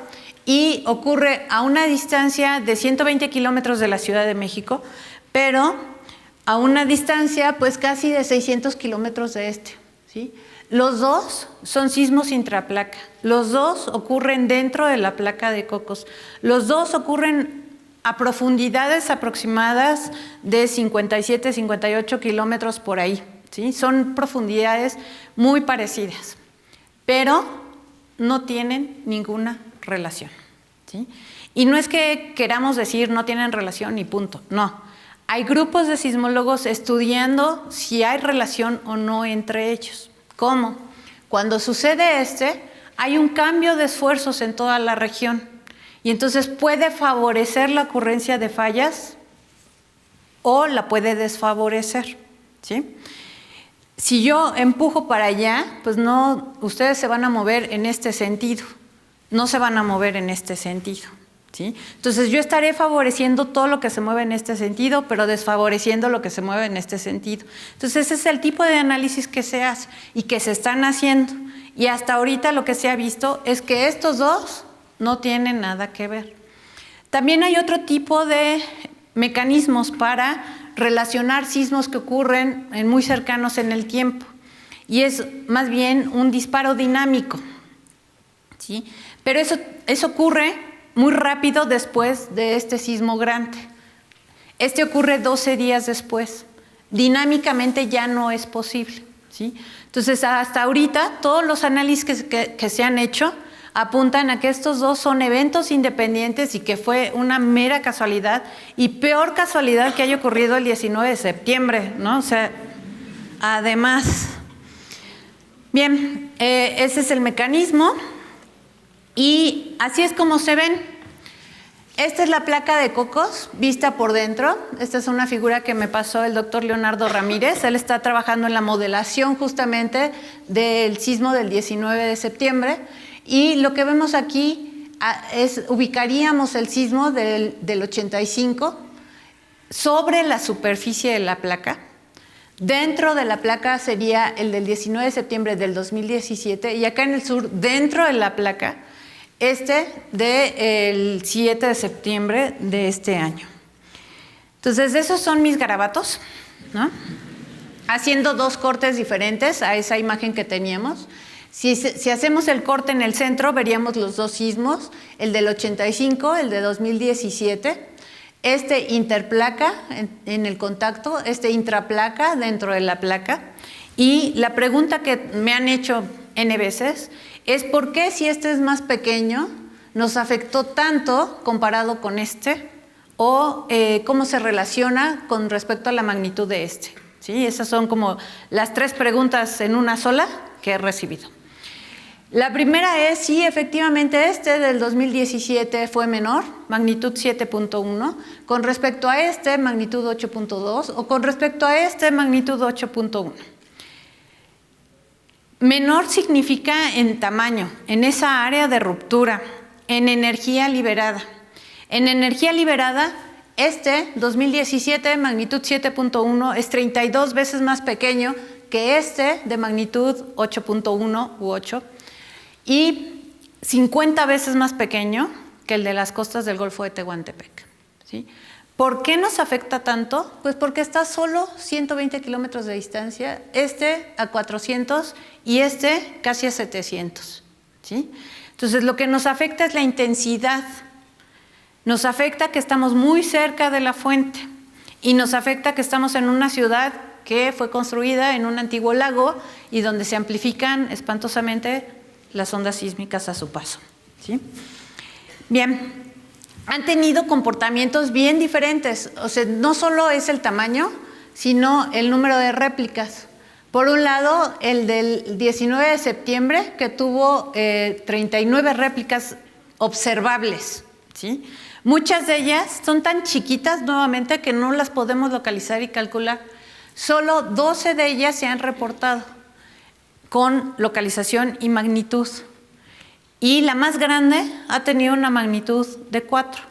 y ocurre a una distancia de 120 kilómetros de la Ciudad de México, pero a una distancia pues casi de 600 kilómetros de ¿sí? Los dos son sismos intraplaca, los dos ocurren dentro de la placa de Cocos, los dos ocurren a profundidades aproximadas de 57, 58 kilómetros por ahí, ¿sí? Son profundidades muy parecidas, pero no tienen ninguna relación, ¿sí? Y no es que queramos decir no tienen relación y punto, no. Hay grupos de sismólogos estudiando si hay relación o no entre ellos. ¿Cómo? Cuando sucede hay un cambio de esfuerzos en toda la región y entonces puede favorecer la ocurrencia de fallas o la puede desfavorecer, ¿sí? Si yo empujo para allá, pues no, ustedes se van a mover en este sentido, no se van a mover en este sentido, ¿sí? Entonces yo estaré favoreciendo todo lo que se mueve en este sentido, pero desfavoreciendo lo que se mueve en este sentido. Entonces ese es el tipo de análisis que se hace y que se están haciendo. Y hasta ahorita lo que se ha visto es que estos dos no tienen nada que ver. También hay otro tipo de mecanismos para relacionar sismos que ocurren muy cercanos en el tiempo. Y es más bien un disparo dinámico, ¿sí? Pero eso ocurre muy rápido después de este sismo grande. Ocurre 12 días después. Dinámicamente ya no es posible, ¿sí? Entonces, hasta ahorita, todos los análisis que se han hecho apuntan a que estos dos son eventos independientes y que fue una mera casualidad y peor casualidad que haya ocurrido el 19 de septiembre, ¿no? O sea, además. Bien, ese es el mecanismo. Y así es como se ven. Esta es la placa de Cocos vista por dentro. Esta es una figura que me pasó el doctor Leonardo Ramírez. Él está trabajando en la modelación justamente del sismo del 19 de septiembre. Y lo que vemos aquí ubicaríamos el sismo del 85 sobre la superficie de la placa. Dentro de la placa sería el del 19 de septiembre del 2017 y acá en el sur, dentro de la placa, del 7 de septiembre de este año. Entonces, esos son mis garabatos, ¿no? Haciendo 2 cortes diferentes a esa imagen que teníamos. Si hacemos el corte en el centro, veríamos los 2 sismos, el del 85, el de 2017, interplaca en el contacto, intraplaca dentro de la placa. Y la pregunta que me han hecho N veces es ¿por qué si este es más pequeño nos afectó tanto comparado con o cómo se relaciona con respecto a la magnitud de ¿sí? Esas son como las 3 preguntas en una sola que he recibido. La primera es si efectivamente del 2017 fue menor, magnitud 7.1, con respecto a magnitud 8.2 o con respecto a magnitud 8.1. Menor significa en tamaño, en esa área de ruptura, en energía liberada. En energía liberada, 2017, magnitud 7.1, es 32 veces más pequeño que de magnitud 8.1 u 8 y 50 veces más pequeño que el de las costas del Golfo de Tehuantepec, ¿sí? ¿Por qué nos afecta tanto? Pues porque está solo 120 kilómetros de distancia, a 400 y casi a 700, ¿sí? Entonces, lo que nos afecta es la intensidad. Nos afecta que estamos muy cerca de la fuente y nos afecta que estamos en una ciudad que fue construida en un antiguo lago y donde se amplifican espantosamente las ondas sísmicas a su paso, ¿sí? Bien, han tenido comportamientos bien diferentes. O sea, no solo es el tamaño, sino el número de réplicas. Por un lado, el del 19 de septiembre, que tuvo 39 réplicas observables, ¿sí? Muchas de ellas son tan chiquitas nuevamente que no las podemos localizar y calcular. Solo 12 de ellas se han reportado con localización y magnitud. Y la más grande ha tenido una magnitud de 4.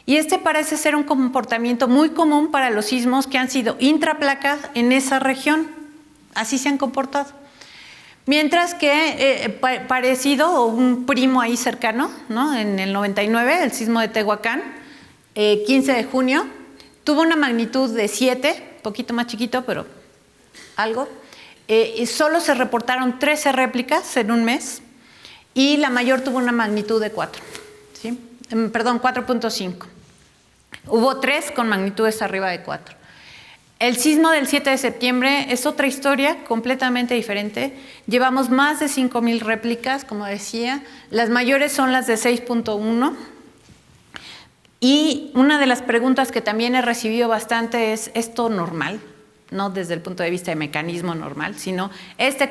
Y parece ser un comportamiento muy común para los sismos que han sido intraplacas en esa región. Así se han comportado. Mientras que parecido o un primo ahí cercano, ¿no? En el 99, el sismo de Tehuacán, 15 de junio, tuvo una magnitud de 7, poquito más chiquito, pero algo. Y solo se reportaron 13 réplicas en un mes y la mayor tuvo una magnitud de 4, ¿sí? Perdón, 4.5. Hubo 3 con magnitudes arriba de 4. El sismo del 7 de septiembre es otra historia completamente diferente. Llevamos más de 5,000 réplicas, como decía. Las mayores son las de 6.1. Y una de las preguntas que también he recibido bastante es ¿esto normal? No desde el punto de vista de mecanismo normal, sino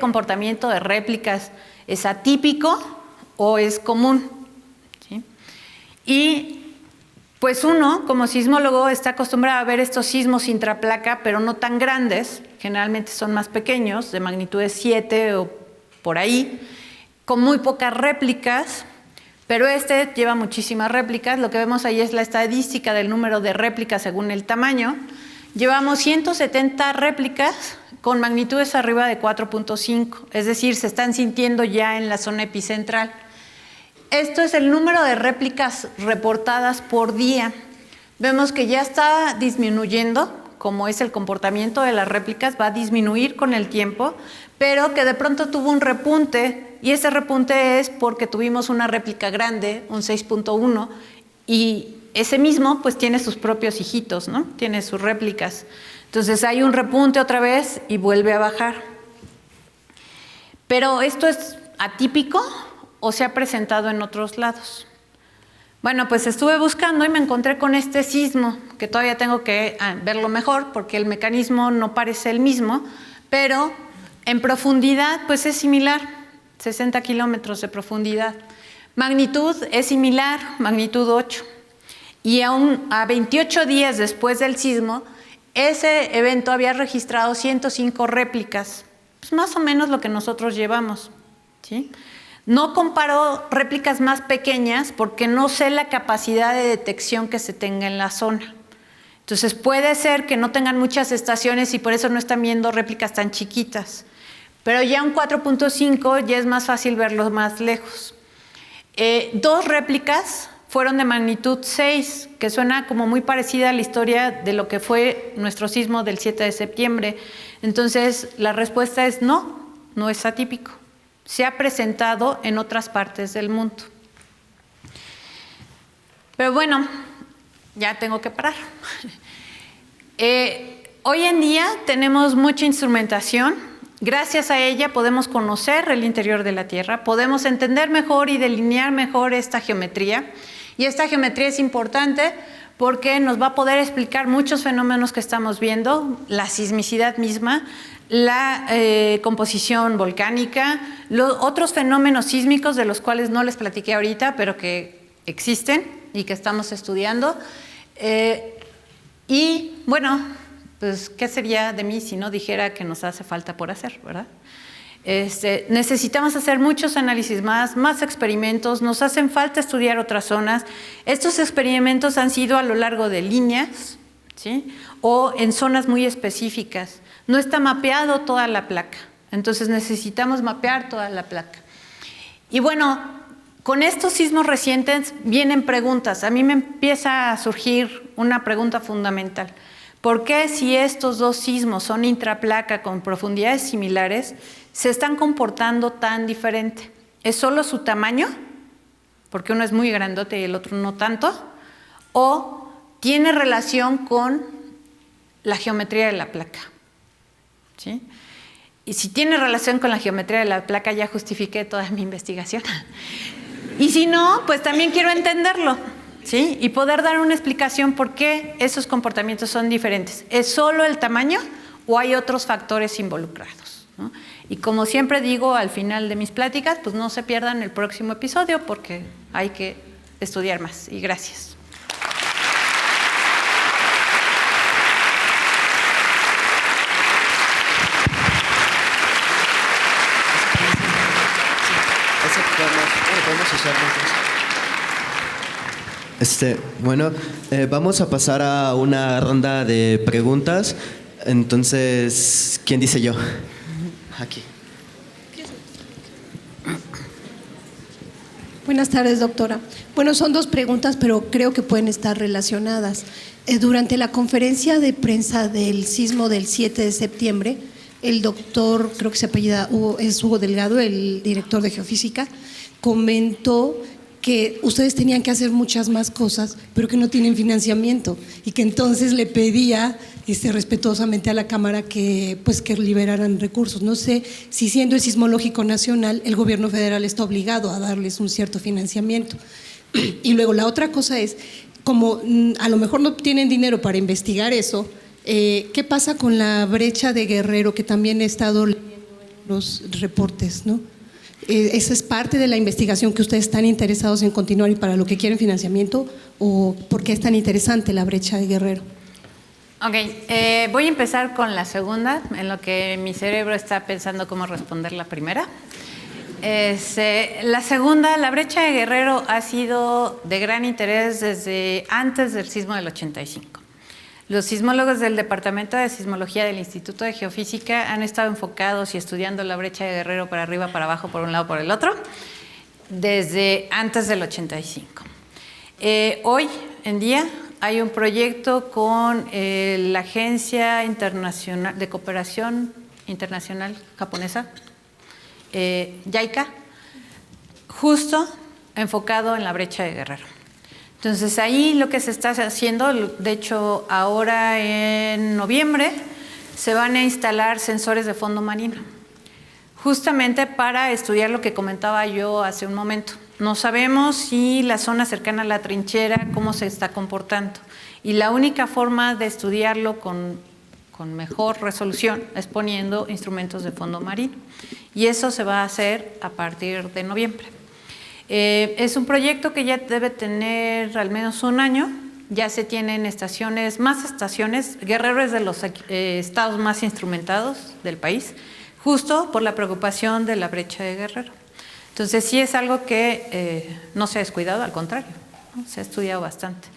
comportamiento de réplicas ¿es atípico o es común? ¿Sí? Y pues uno, como sismólogo, está acostumbrado a ver estos sismos intraplaca, pero no tan grandes, generalmente son más pequeños, de magnitudes 7 o por ahí, con muy pocas réplicas, pero lleva muchísimas réplicas. Lo que vemos ahí es la estadística del número de réplicas según el tamaño. Llevamos 170 réplicas con magnitudes arriba de 4.5, es decir, se están sintiendo ya en la zona epicentral. Esto es el número de réplicas reportadas por día. Vemos que ya está disminuyendo, como es el comportamiento de las réplicas, va a disminuir con el tiempo, pero que de pronto tuvo un repunte, y ese repunte es porque tuvimos una réplica grande, un 6.1, y ese mismo pues tiene sus propios hijitos, ¿no? Tiene sus réplicas. Entonces hay un repunte otra vez y vuelve a bajar. Pero ¿esto es atípico o se ha presentado en otros lados? Bueno, pues estuve buscando y me encontré con este sismo, que todavía tengo que verlo mejor porque el mecanismo no parece el mismo, pero en profundidad pues es similar, 60 kilómetros de profundidad. Magnitud es similar, magnitud 8. Y aún a 28 días después del sismo, ese evento había registrado 105 réplicas, pues más o menos lo que nosotros llevamos, ¿sí? No comparo réplicas más pequeñas porque no sé la capacidad de detección que se tenga en la zona. Entonces puede ser que no tengan muchas estaciones y por eso no están viendo réplicas tan chiquitas. Pero ya un 4.5 ya es más fácil verlo más lejos. 2 réplicas fueron de magnitud 6, que suena como muy parecida a la historia de lo que fue nuestro sismo del 7 de septiembre. Entonces, la respuesta es no, no es atípico. Se ha presentado en otras partes del mundo. Pero bueno, ya tengo que parar. Hoy en día tenemos mucha instrumentación. Gracias a ella podemos conocer el interior de la Tierra, podemos entender mejor y delinear mejor esta geometría. Y esta geometría es importante porque nos va a poder explicar muchos fenómenos que estamos viendo, la sismicidad misma, la composición volcánica, los otros fenómenos sísmicos de los cuales no les platiqué ahorita, pero que existen y que estamos estudiando. Y bueno, pues ¿qué sería de mí si no dijera que nos hace falta por hacer, verdad? Necesitamos hacer muchos análisis más experimentos, nos hacen falta estudiar otras zonas. Estos experimentos han sido a lo largo de líneas, ¿sí? O en zonas muy específicas. No está mapeado toda la placa, entonces necesitamos mapear toda la placa. Y bueno, con estos sismos recientes vienen preguntas. A mí me empieza a surgir una pregunta fundamental. ¿Por qué si estos 2 sismos son intraplaca con profundidades similares, se están comportando tan diferente? ¿Es solo su tamaño? Porque uno es muy grandote y el otro no tanto. ¿O tiene relación con la geometría de la placa? ¿Sí? Y si tiene relación con la geometría de la placa, ya justifiqué toda mi investigación. Y si no, pues también quiero entenderlo, ¿sí? Y poder dar una explicación por qué esos comportamientos son diferentes. ¿Es solo el tamaño o hay otros factores involucrados, ¿no? Y como siempre digo al final de mis pláticas, pues no se pierdan el próximo episodio porque hay que estudiar más. Y gracias. Podemos usar bueno, vamos a pasar a una ronda de preguntas. Entonces, ¿quién dice yo? Aquí. Buenas tardes, doctora. Bueno, son 2 preguntas, pero creo que pueden estar relacionadas. Durante la conferencia de prensa del sismo del 7 de septiembre, el doctor, creo que se apellida, es Hugo Delgado, el director de Geofísica, comentó que ustedes tenían que hacer muchas más cosas, pero que no tienen financiamiento y que entonces le pedía respetuosamente a la Cámara que liberaran recursos. No sé si siendo el Sismológico Nacional, el gobierno federal está obligado a darles un cierto financiamiento. Y luego la otra cosa es, como a lo mejor no tienen dinero para investigar eso, ¿qué pasa con la brecha de Guerrero que también he estado leyendo en los reportes, ¿no? ¿Esa es parte de la investigación que ustedes están interesados en continuar y para lo que quieren financiamiento? ¿O por qué es tan interesante la brecha de Guerrero? Ok, voy a empezar con la segunda, en lo que mi cerebro está pensando cómo responder la primera. La segunda, la brecha de Guerrero ha sido de gran interés desde antes del sismo del 85. Los sismólogos del Departamento de Sismología del Instituto de Geofísica han estado enfocados y estudiando la brecha de Guerrero para arriba, para abajo, por un lado, por el otro, desde antes del 85. Hoy en día hay un proyecto con la Agencia Internacional de Cooperación Internacional Japonesa, JICA, justo enfocado en la brecha de Guerrero. Entonces ahí lo que se está haciendo, de hecho ahora en noviembre se van a instalar sensores de fondo marino, justamente para estudiar lo que comentaba yo hace un momento. No sabemos si la zona cercana a la trinchera, cómo se está comportando. Y la única forma de estudiarlo con mejor resolución es poniendo instrumentos de fondo marino. Y eso se va a hacer a partir de noviembre. Es un proyecto que ya debe tener al menos un año. Ya se tienen más estaciones. Guerrero es de los estados más instrumentados del país, justo por la preocupación de la brecha de Guerrero. Entonces sí es algo que no se ha descuidado, al contrario, ¿no? Se ha estudiado bastante.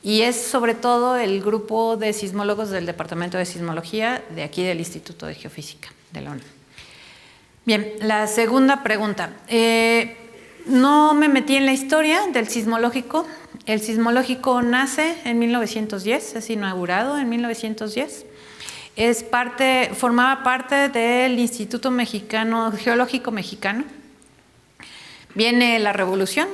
y es sobre todo el grupo de sismólogos del Departamento de Sismología de aquí del Instituto de Geofísica de la UNAM. Bien, la segunda pregunta. No me metí en la historia del sismológico. El sismológico nace en 1910, es inaugurado en 1910. Formaba parte del Instituto Geológico Mexicano. Viene la revolución,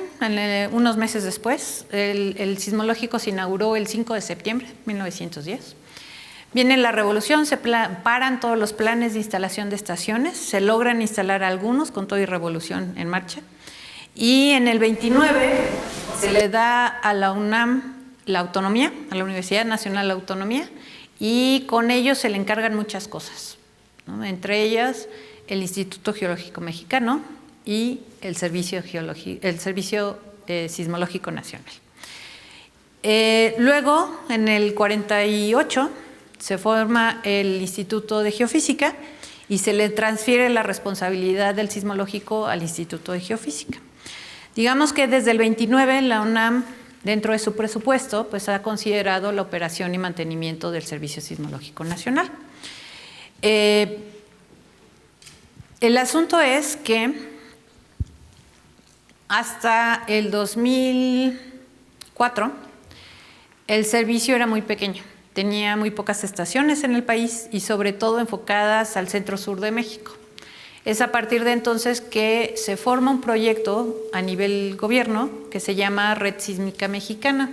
unos meses después. El sismológico se inauguró el 5 de septiembre de 1910. Viene la revolución, se paran todos los planes de instalación de estaciones, se logran instalar algunos con todo y revolución en marcha. Y en el 29 se le da a la UNAM la autonomía, a la Universidad Nacional la autonomía, y con ello se le encargan muchas cosas, ¿no? Entre ellas el Instituto Geológico Mexicano y el Servicio Sismológico Nacional. Luego, en el 48, se forma el Instituto de Geofísica y se le transfiere la responsabilidad del sismológico al Instituto de Geofísica. Digamos que desde el 29 la UNAM, dentro de su presupuesto, pues ha considerado la operación y mantenimiento del Servicio Sismológico Nacional. El asunto es que hasta el 2004 el servicio era muy pequeño, tenía muy pocas estaciones en el país y sobre todo enfocadas al centro-sur de México. Es a partir de entonces que se forma un proyecto a nivel gobierno que se llama Red Sísmica Mexicana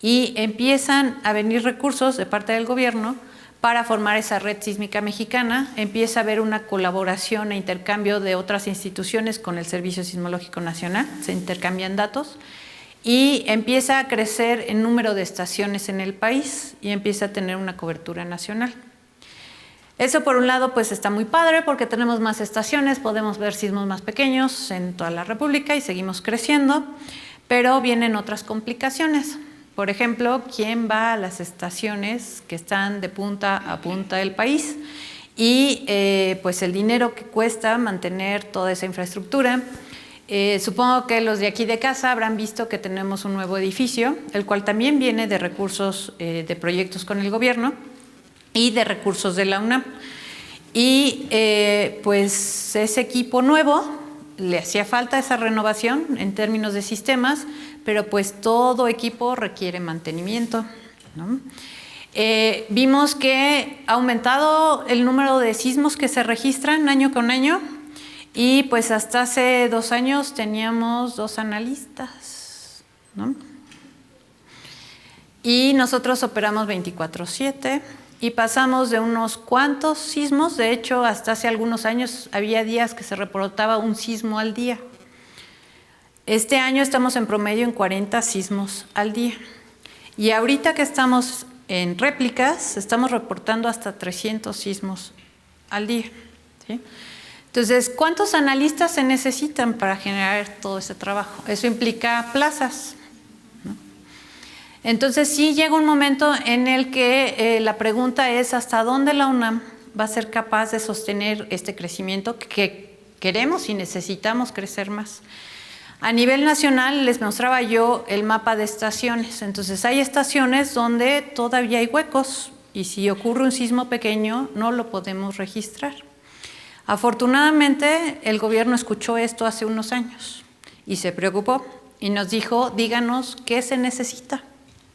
y empiezan a venir recursos de parte del gobierno para formar esa Red Sísmica Mexicana. Empieza a haber una colaboración e intercambio de otras instituciones con el Servicio Sismológico Nacional, se intercambian datos y empieza a crecer el número de estaciones en el país y empieza a tener una cobertura nacional. Eso por un lado pues está muy padre porque tenemos más estaciones, podemos ver sismos más pequeños en toda la República y seguimos creciendo, pero vienen otras complicaciones. Por ejemplo, ¿quién va a las estaciones que están de punta a punta del país? Y pues el dinero que cuesta mantener toda esa infraestructura. Supongo que los de aquí de casa habrán visto que tenemos un nuevo edificio, el cual también viene de recursos de proyectos con el gobierno y de recursos de la UNAM. Y pues ese equipo nuevo le hacía falta esa renovación en términos de sistemas, pero pues todo equipo requiere mantenimiento, ¿no? Vimos que ha aumentado el número de sismos que se registran año con año y pues hasta hace 2 años teníamos 2 analistas, ¿no? Y nosotros operamos 24/7 y pasamos de unos cuantos sismos. De hecho, hasta hace algunos años había días que se reportaba un sismo al día. Este año estamos en promedio en 40 sismos al día. Y ahorita que estamos en réplicas, estamos reportando hasta 300 sismos al día, ¿sí? Entonces, ¿cuántos analistas se necesitan para generar todo ese trabajo? Eso implica plazas, ¿no? Entonces, sí llega un momento en el que la pregunta es ¿hasta dónde la UNAM va a ser capaz de sostener este crecimiento que queremos y necesitamos crecer más? A nivel nacional les mostraba yo el mapa de estaciones. Entonces hay estaciones donde todavía hay huecos y si ocurre un sismo pequeño no lo podemos registrar. Afortunadamente el gobierno escuchó esto hace unos años y se preocupó y nos dijo, díganos qué se necesita,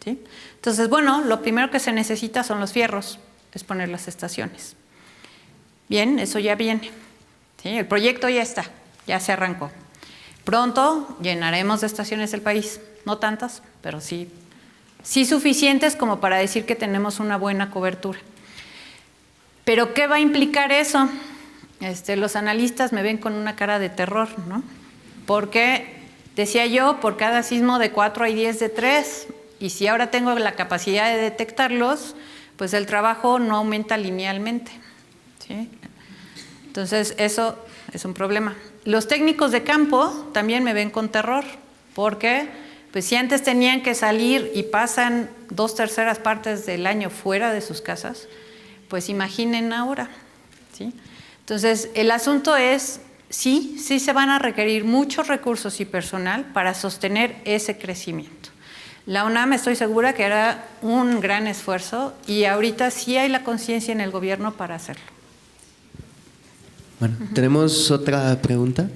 ¿sí? Entonces, bueno, lo primero que se necesita son los fierros, es poner las estaciones. Bien, eso ya viene, ¿sí? El proyecto ya está, ya se arrancó. Pronto llenaremos de estaciones el país, no tantas, pero sí suficientes como para decir que tenemos una buena cobertura. ¿Pero qué va a implicar eso? Los analistas me ven con una cara de terror, ¿no? Porque, decía yo, por cada sismo de 4 hay 10 de 3, y si ahora tengo la capacidad de detectarlos, pues el trabajo no aumenta linealmente, ¿sí? Entonces, eso es un problema. Los técnicos de campo también me ven con terror, porque pues si antes tenían que salir y pasan 2/3 partes del año fuera de sus casas, pues imaginen ahora, ¿sí? Entonces, el asunto es, sí se van a requerir muchos recursos y personal para sostener ese crecimiento. La UNAM estoy segura que hará un gran esfuerzo y ahorita sí hay la conciencia en el gobierno para hacerlo. Bueno, ¿tenemos otra pregunta?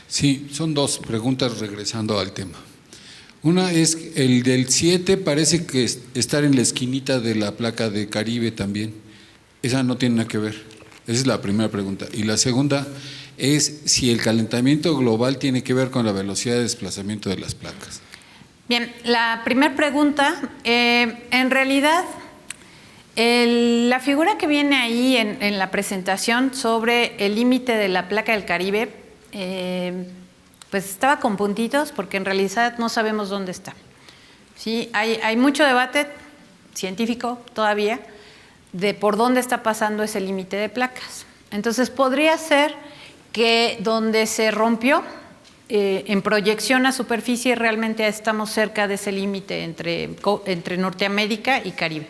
Sí, son dos preguntas regresando al tema. Una es el del 7, parece que estar en la esquinita de la placa de Caribe también. Esa no tiene nada que ver. Esa es la primera pregunta. Y la segunda es si el calentamiento global tiene que ver con la velocidad de desplazamiento de las placas. Bien, la primera pregunta, en realidad, la figura que viene ahí en la presentación sobre el límite de la placa del Caribe, pues estaba con puntitos porque en realidad no sabemos dónde está. ¿Sí? Hay mucho debate científico todavía de por dónde está pasando ese límite de placas. Entonces podría ser que donde se rompió en proyección a superficie realmente estamos cerca de ese límite entre Norteamérica y Caribe.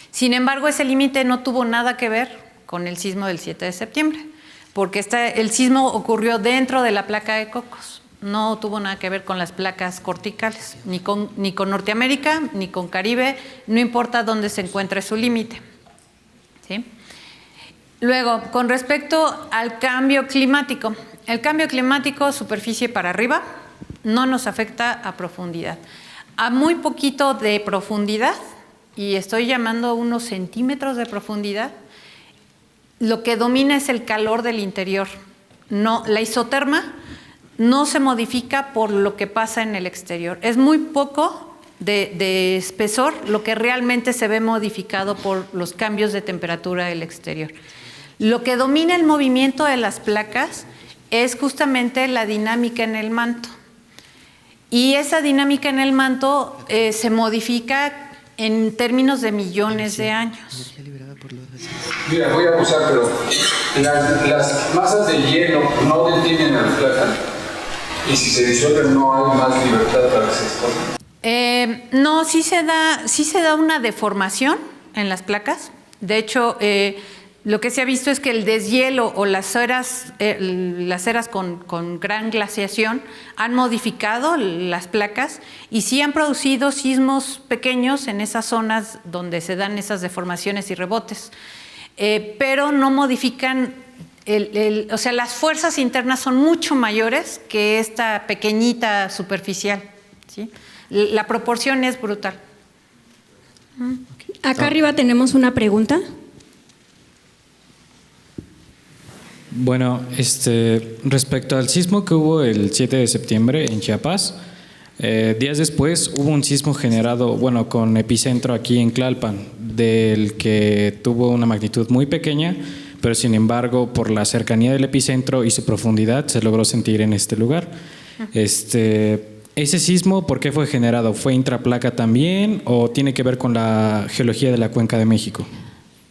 Sin embargo, ese límite no tuvo nada que ver con el sismo del 7 de septiembre, porque el sismo ocurrió dentro de la placa de Cocos, no tuvo nada que ver con las placas corticales, ni con Norteamérica, ni con Caribe, no importa dónde se encuentre su límite. ¿Sí? Luego, con respecto al cambio climático, el cambio climático, superficie para arriba, no nos afecta a profundidad. A muy poquito de profundidad, y estoy llamando unos centímetros de profundidad, lo que domina es el calor del interior. No, la isoterma no se modifica por lo que pasa en el exterior. Es muy poco de espesor lo que realmente se ve modificado por los cambios de temperatura del exterior. Lo que domina el movimiento de las placas es justamente la dinámica en el manto. Y esa dinámica en el manto se modifica en términos de millones de años. Mira, voy a abusar, pero las masas de hielo no detienen a las placas y si se disuelven no hay más libertad para que se exporten. No, sí se da una deformación en las placas. De hecho, lo que se ha visto es que el deshielo o las eras con gran glaciación han modificado las placas y sí han producido sismos pequeños en esas zonas donde se dan esas deformaciones y rebotes, pero no modifican, o sea, las fuerzas internas son mucho mayores que esta pequeñita superficial, ¿sí? La proporción es brutal. Acá arriba tenemos una pregunta. Bueno, respecto al sismo que hubo el 7 de septiembre en Chiapas, días después hubo un sismo generado, bueno, con epicentro aquí en Tlalpan, del que tuvo una magnitud muy pequeña, pero sin embargo, por la cercanía del epicentro y su profundidad, se logró sentir en este lugar. ¿Ese sismo por qué fue generado? ¿Fue intraplaca también o tiene que ver con la geología de la Cuenca de México?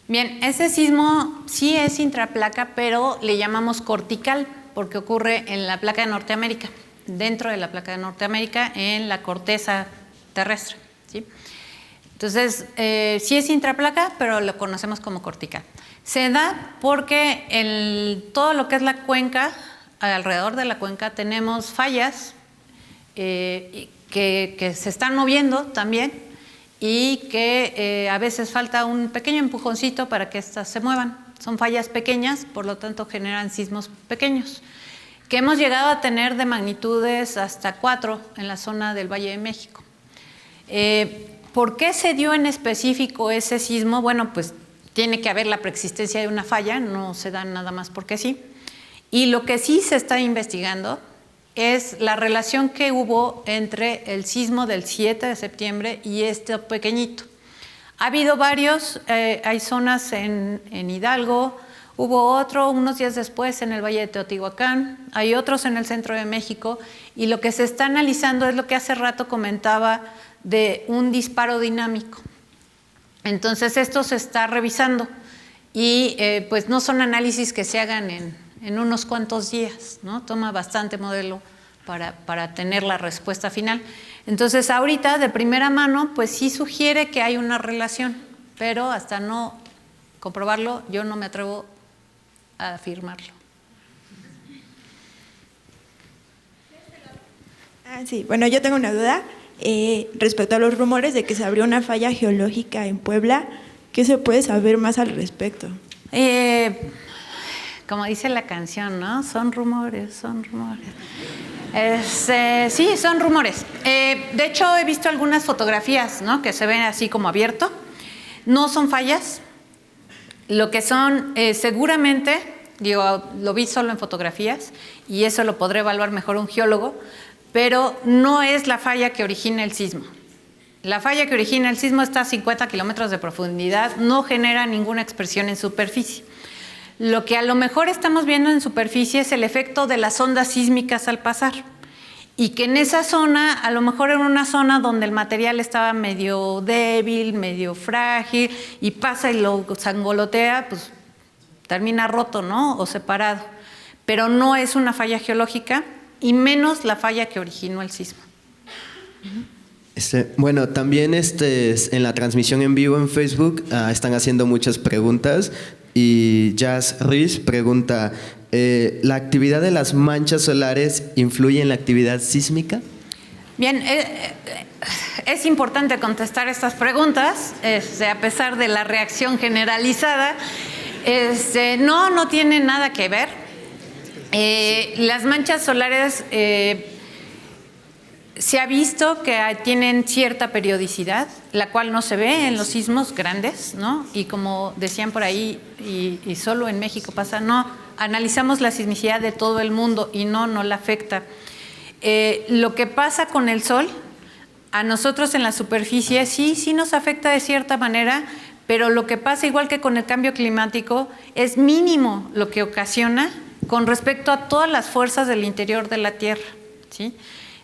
Bien, ese sismo sí es intraplaca, pero le llamamos cortical porque ocurre en la placa de Norteamérica, dentro de la placa de Norteamérica, en la corteza terrestre, ¿sí? Entonces, sí es intraplaca, pero lo conocemos como cortical. Se da porque en todo lo que es la cuenca, alrededor de la cuenca, tenemos fallas que se están moviendo también, y que a veces falta un pequeño empujoncito para que éstas se muevan. Son fallas pequeñas, por lo tanto generan sismos pequeños, que hemos llegado a tener de magnitudes hasta 4 en la zona del Valle de México. ¿Por qué se dio en específico ese sismo? Bueno, pues tiene que haber la preexistencia de una falla, no se da nada más porque sí. Y lo que sí se está investigando es la relación que hubo entre el sismo del 7 de septiembre y este pequeñito. Ha habido varios, hay zonas en Hidalgo, hubo otro unos días después en el Valle de Teotihuacán, hay otros en el centro de México, y lo que se está analizando es lo que hace rato comentaba de un disparo dinámico. Entonces esto se está revisando y pues no son análisis que se hagan en unos cuantos días, ¿no? Toma bastante modelo para tener la respuesta final. Entonces, ahorita, de primera mano, pues sí sugiere que hay una relación, pero hasta no comprobarlo, yo no me atrevo a afirmarlo. Sí, bueno, yo tengo una duda respecto a los rumores de que se abrió una falla geológica en Puebla. ¿Qué se puede saber más al respecto? Como dice la canción, ¿no? Son rumores, son rumores. Sí, son rumores. De hecho, he visto algunas fotografías, ¿no? Que se ven así como abierto. No son fallas. Lo que son, seguramente, digo, lo vi solo en fotografías y eso lo podrá evaluar mejor un geólogo, pero no es la falla que origina el sismo. La falla que origina el sismo está a 50 kilómetros de profundidad, no genera ninguna expresión en superficie. Lo que a lo mejor estamos viendo en superficie es el efecto de las ondas sísmicas al pasar. Y que en esa zona, a lo mejor en una zona donde el material estaba medio débil, medio frágil, y pasa y lo sangolotea, pues termina roto, ¿no? O separado. Pero no es una falla geológica, y menos la falla que originó el sismo. Bueno, también en la transmisión en vivo en Facebook están haciendo muchas preguntas y Jazz Riz pregunta, ¿la actividad de las manchas solares influye en la actividad sísmica? Bien, es importante contestar estas preguntas, a pesar de la reacción generalizada. No tiene nada que ver. Las manchas solares se ha visto que tienen cierta periodicidad, la cual no se ve en los sismos grandes, ¿no? Y como decían por ahí, y solo en México pasa, no, analizamos la sismicidad de todo el mundo y no la afecta. Lo que pasa con el sol, a nosotros en la superficie sí nos afecta de cierta manera, pero lo que pasa, igual que con el cambio climático, es mínimo lo que ocasiona con respecto a todas las fuerzas del interior de la Tierra, ¿sí?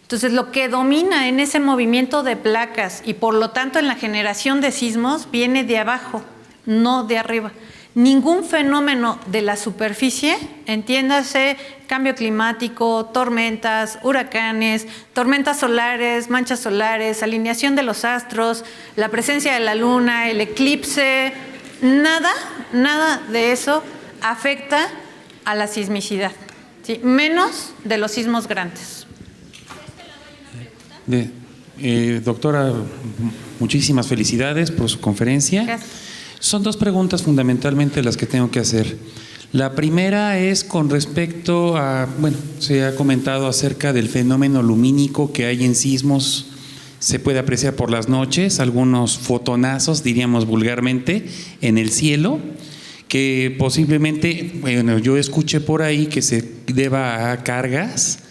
Entonces, lo que domina en ese movimiento de placas y por lo tanto en la generación de sismos viene de abajo, no de arriba. Ningún fenómeno de la superficie, entiéndase cambio climático, tormentas, huracanes, tormentas solares, manchas solares, alineación de los astros, la presencia de la luna, el eclipse, nada de eso afecta a la sismicidad, ¿sí? Menos de los sismos grandes. Doctora, muchísimas felicidades por su conferencia. Gracias. Son dos preguntas fundamentalmente las que tengo que hacer. La primera es con respecto a, se ha comentado acerca del fenómeno lumínico que hay en sismos. Se puede apreciar por las noches, algunos fotonazos, diríamos vulgarmente, en el cielo, que posiblemente, yo escuché por ahí que se deba a cargas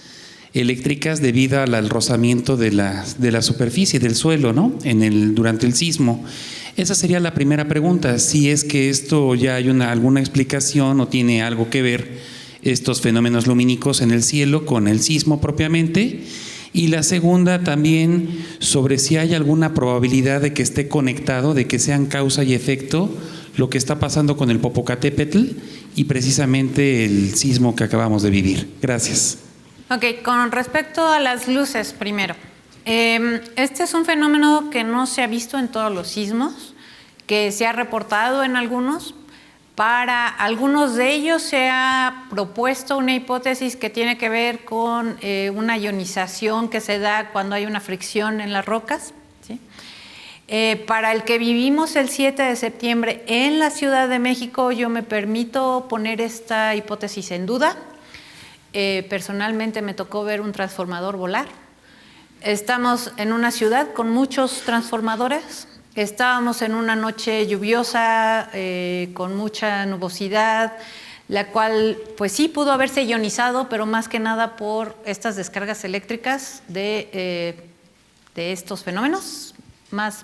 eléctricas debido al rozamiento de la superficie del suelo, ¿no? Durante el sismo. Esa sería la primera pregunta, si es que esto ya hay alguna explicación o tiene algo que ver estos fenómenos lumínicos en el cielo con el sismo propiamente. Y la segunda también sobre si hay alguna probabilidad de que esté conectado, de que sean causa y efecto lo que está pasando con el Popocatépetl y precisamente el sismo que acabamos de vivir. Gracias. Ok, con respecto a las luces, primero. Este es un fenómeno que no se ha visto en todos los sismos, que se ha reportado en algunos. Para algunos de ellos se ha propuesto una hipótesis que tiene que ver con una ionización que se da cuando hay una fricción en las rocas, ¿sí? Para el que vivimos el 7 de septiembre en la Ciudad de México, yo me permito poner esta hipótesis en duda. Personalmente me tocó ver un transformador volar. Estamos en una ciudad con muchos transformadores. Estábamos en una noche lluviosa, con mucha nubosidad, la cual pues sí pudo haberse ionizado, pero más que nada por estas descargas eléctricas de estos fenómenos más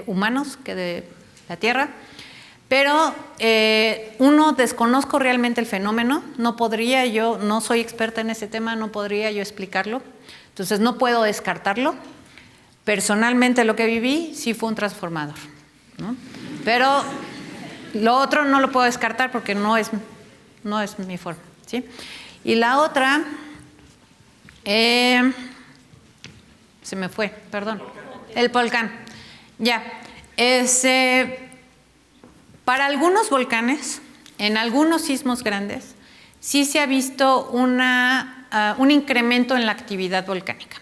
humanos que de la Tierra. Pero desconozco realmente el fenómeno, no soy experta en ese tema, no podría yo explicarlo, entonces no puedo descartarlo. Personalmente lo que viví sí fue un transformador, ¿no? Pero lo otro no lo puedo descartar porque no es mi forma, ¿sí? Y la otra, se me fue, perdón, el volcán, ya, para algunos volcanes, en algunos sismos grandes, sí se ha visto una un incremento en la actividad volcánica.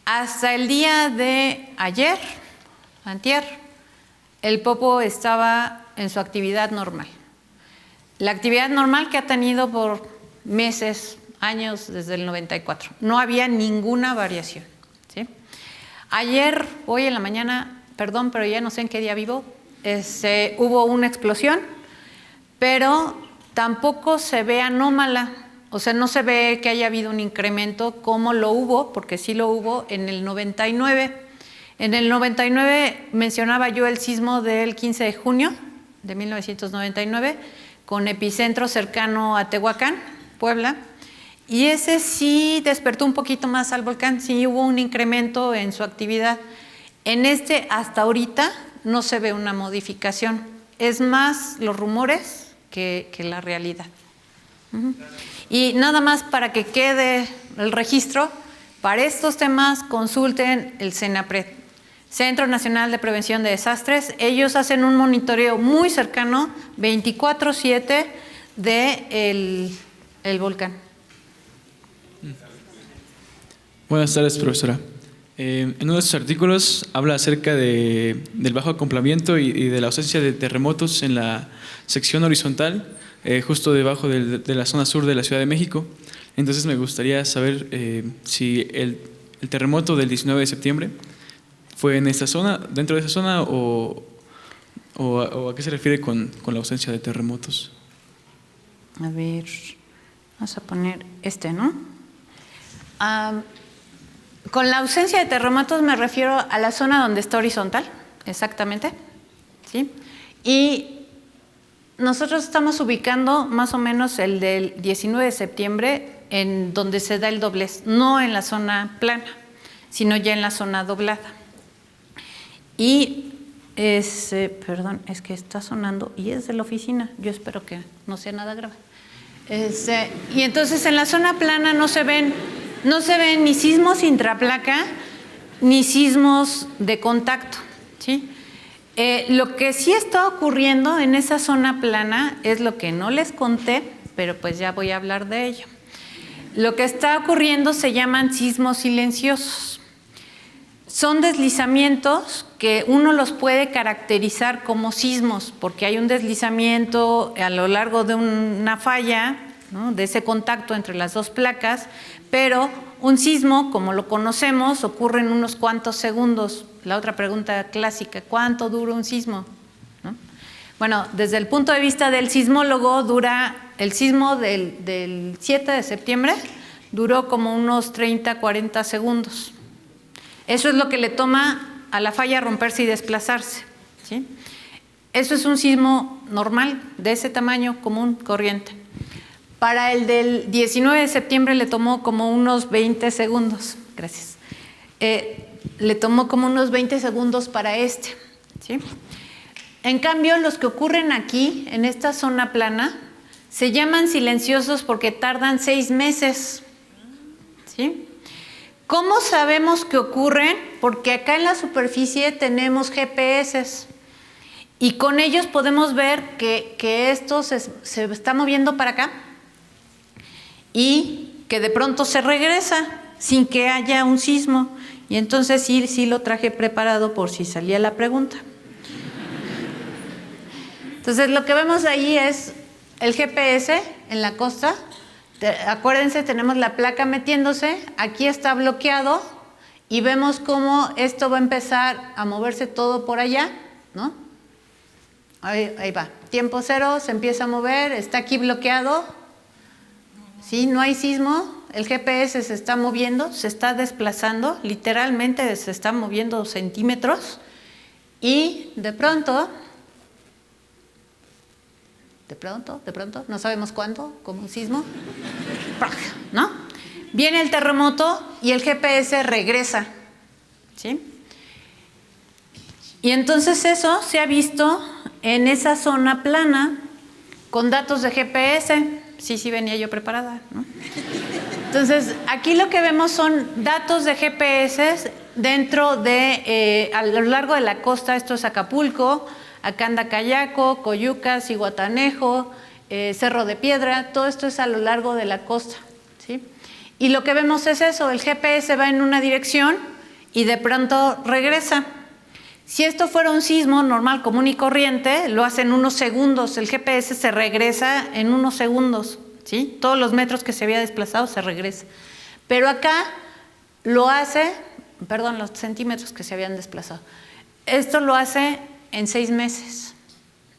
Hasta el día de ayer, antier, el Popo estaba en su actividad normal. La actividad normal que ha tenido por meses, años, desde el 94. No había ninguna variación, ¿sí? Ayer, hoy en la mañana, perdón, pero ya no sé en qué día vivo, hubo una explosión, pero tampoco se ve anómala. O sea, no se ve que haya habido un incremento como lo hubo, porque sí lo hubo en el 99. En el 99 mencionaba yo el sismo del 15 de junio de 1999, con epicentro cercano a Tehuacán, Puebla, y ese sí despertó un poquito más al volcán, sí hubo un incremento en su actividad. En hasta ahorita no se ve una modificación, es más los rumores que la realidad. Y nada más para que quede el registro, para estos temas consulten el CENAPRED, Centro Nacional de Prevención de Desastres. Ellos hacen un monitoreo muy cercano, 24/7, del volcán. Buenas tardes, profesora. En uno de sus artículos habla acerca del bajo acoplamiento y de la ausencia de terremotos en la sección horizontal, justo debajo de la zona sur de la Ciudad de México. Entonces me gustaría saber si el terremoto del 19 de septiembre fue en esta zona, dentro de esa zona, o a qué se refiere con la ausencia de terremotos. A ver, vamos a poner ¿no? Con la ausencia de terremotos me refiero a la zona donde está horizontal, exactamente, ¿sí? Y nosotros estamos ubicando más o menos el del 19 de septiembre en donde se da el doblez, no en la zona plana, sino ya en la zona doblada. Y perdón, es que está sonando y es de la oficina, yo espero que no sea nada grave. Y entonces en la zona plana no se ven ni sismos intraplaca ni sismos de contacto, ¿sí? Lo que sí está ocurriendo en esa zona plana es lo que no les conté, pero pues ya voy a hablar de ello. Lo que está ocurriendo se llaman sismos silenciosos. Son deslizamientos que uno los puede caracterizar como sismos, porque hay un deslizamiento a lo largo de una falla, ¿no?, de ese contacto entre las dos placas, pero un sismo, como lo conocemos, ocurre en unos cuantos segundos. La otra pregunta clásica, ¿cuánto dura un sismo? ¿No? Bueno, desde el punto de vista del sismólogo, el sismo del 7 de septiembre duró como unos 30, 40 segundos. Eso es lo que le toma a la falla romperse y desplazarse, ¿sí? Eso es un sismo normal, de ese tamaño, común, corriente. Para el del 19 de septiembre le tomó como unos 20 segundos. Gracias. Le tomó como unos 20 segundos para ¿sí? En cambio, los que ocurren aquí, en esta zona plana, se llaman silenciosos porque tardan 6 meses. ¿Sí? ¿Cómo sabemos que ocurren? Porque acá en la superficie tenemos GPS y con ellos podemos ver que esto se está moviendo para acá y que de pronto se regresa sin que haya un sismo. Y entonces sí lo traje preparado por si salía la pregunta. Entonces lo que vemos ahí es el GPS en la costa. Acuérdense, tenemos la placa metiéndose, aquí está bloqueado y vemos cómo esto va a empezar a moverse todo por allá, ¿no? Ahí va, tiempo cero, se empieza a mover, está aquí bloqueado, ¿sí? No hay sismo, el GPS se está moviendo, se está desplazando, literalmente se está moviendo centímetros y de pronto, no sabemos cuándo, como un sismo, ¿no? Viene el terremoto y el GPS regresa, ¿sí? Y entonces eso se ha visto en esa zona plana con datos de GPS. Sí, venía yo preparada, ¿no? Entonces, aquí lo que vemos son datos de GPS dentro de, a lo largo de la costa. Esto es Acapulco, acá anda Cayaco, Coyuca, Zihuatanejo, Cerro de Piedra, todo esto es a lo largo de la costa, ¿sí? Y lo que vemos es eso, el GPS va en una dirección y de pronto regresa. Si esto fuera un sismo normal, común y corriente, lo hace en unos segundos, el GPS se regresa en unos segundos, ¿sí? Todos los metros que se había desplazado se regresa. Pero acá lo hace, perdón, los centímetros que se habían desplazado. Esto lo hace en 6 meses,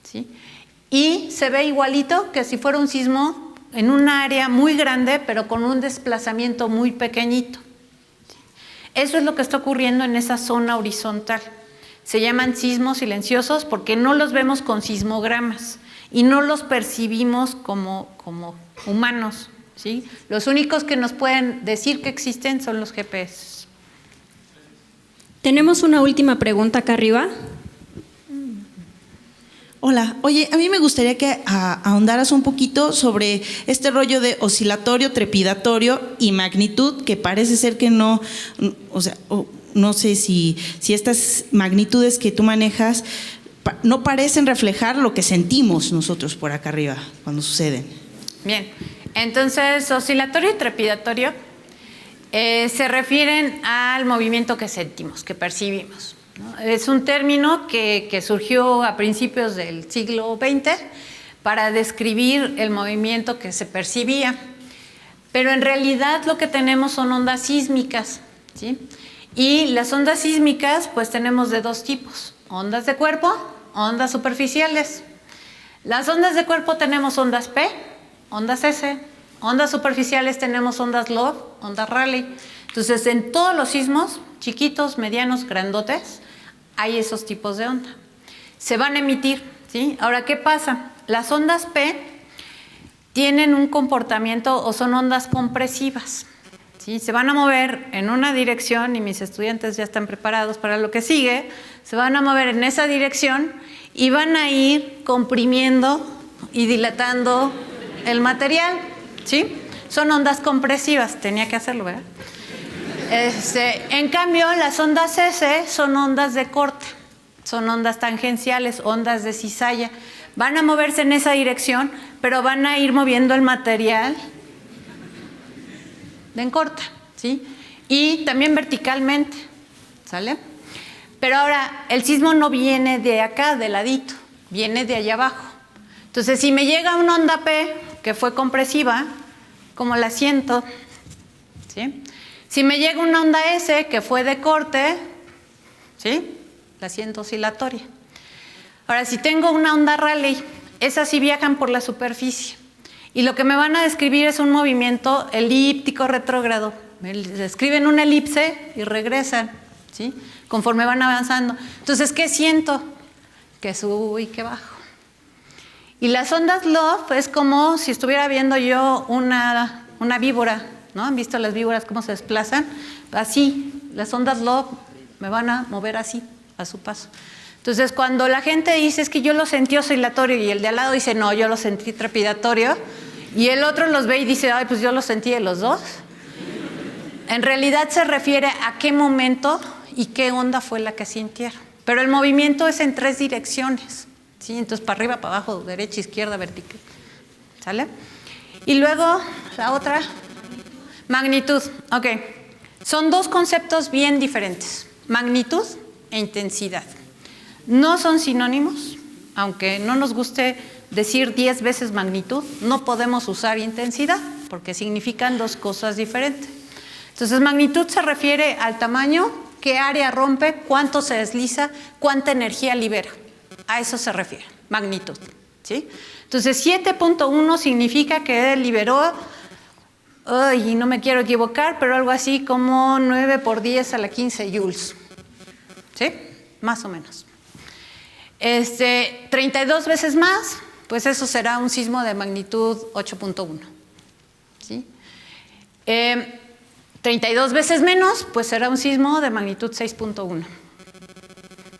¿sí? Y se ve igualito que si fuera un sismo en un área muy grande, pero con un desplazamiento muy pequeñito. Eso es lo que está ocurriendo en esa zona horizontal. Se llaman sismos silenciosos porque no los vemos con sismogramas y no los percibimos como humanos, ¿sí? Los únicos que nos pueden decir que existen son los GPS. Tenemos una última pregunta acá arriba. Hola, oye, a mí me gustaría que ahondaras un poquito sobre este rollo de oscilatorio, trepidatorio y magnitud, que parece ser que no, o sea, no sé si estas magnitudes que tú manejas no parecen reflejar lo que sentimos nosotros por acá arriba cuando suceden. Bien, entonces oscilatorio y trepidatorio se refieren al movimiento que sentimos, que percibimos, ¿no? Es un término que surgió a principios del siglo XX para describir el movimiento que se percibía, pero en realidad lo que tenemos son ondas sísmicas, ¿sí? Y las ondas sísmicas pues tenemos de 2 tipos, ondas de cuerpo, ondas superficiales. Las ondas de cuerpo tenemos ondas P, ondas S, ondas superficiales tenemos ondas Love, ondas Rayleigh. Entonces en todos los sismos, chiquitos, medianos, grandotes, hay esos tipos de onda. Se van a emitir, ¿sí? Ahora, ¿qué pasa? Las ondas P tienen un comportamiento o son ondas compresivas, ¿sí? Se van a mover en una dirección y mis estudiantes ya están preparados para lo que sigue. Se van a mover en esa dirección y van a ir comprimiendo y dilatando el material, ¿sí? Son ondas compresivas, tenía que hacerlo, ¿verdad? En cambio, las ondas S son ondas de corte, son ondas tangenciales, ondas de cizalla. Van a moverse en esa dirección, pero van a ir moviendo el material de en corta, ¿sí? Y también verticalmente, ¿sale? Pero ahora, el sismo no viene de acá, de ladito, viene de allá abajo. Entonces, si me llega una onda P, que fue compresiva, ¿cómo la siento? ¿Sí? Si me llega una onda S, que fue de corte, ¿sí? La siento oscilatoria. Ahora, si tengo una onda Rayleigh, esas sí viajan por la superficie. Y lo que me van a describir es un movimiento elíptico retrógrado. Me describen una elipse y regresan, ¿sí? Conforme van avanzando. Entonces, ¿qué siento? Que subo y que bajo. Y las ondas Love es como si estuviera viendo yo una víbora, ¿no? ¿Han visto las víboras cómo se desplazan? Así, las ondas Love me van a mover así, a su paso. Entonces, cuando la gente dice, es que yo lo sentí oscilatorio, y el de al lado dice, no, yo lo sentí trepidatorio, y el otro los ve y dice, ay, pues yo lo sentí de los dos, en realidad se refiere a qué momento y qué onda fue la que sintieron. Pero el movimiento es en 3 direcciones, ¿sí? Entonces, para arriba, para abajo, derecha, izquierda, vertical, ¿sale? Y luego, la otra, magnitud. Ok, son 2 conceptos bien diferentes, magnitud e intensidad. No son sinónimos, aunque no nos guste decir 10 veces magnitud, no podemos usar intensidad, porque significan 2 cosas diferentes. Entonces, magnitud se refiere al tamaño, qué área rompe, cuánto se desliza, cuánta energía libera. A eso se refiere, magnitud, ¿sí? Entonces, 7.1 significa que liberó, y no me quiero equivocar, pero algo así como 9 por 10 a la 15 joules, ¿sí? Más o menos. 32 veces más, pues eso será un sismo de magnitud 8.1, ¿sí? 32 veces menos, pues será un sismo de magnitud 6.1,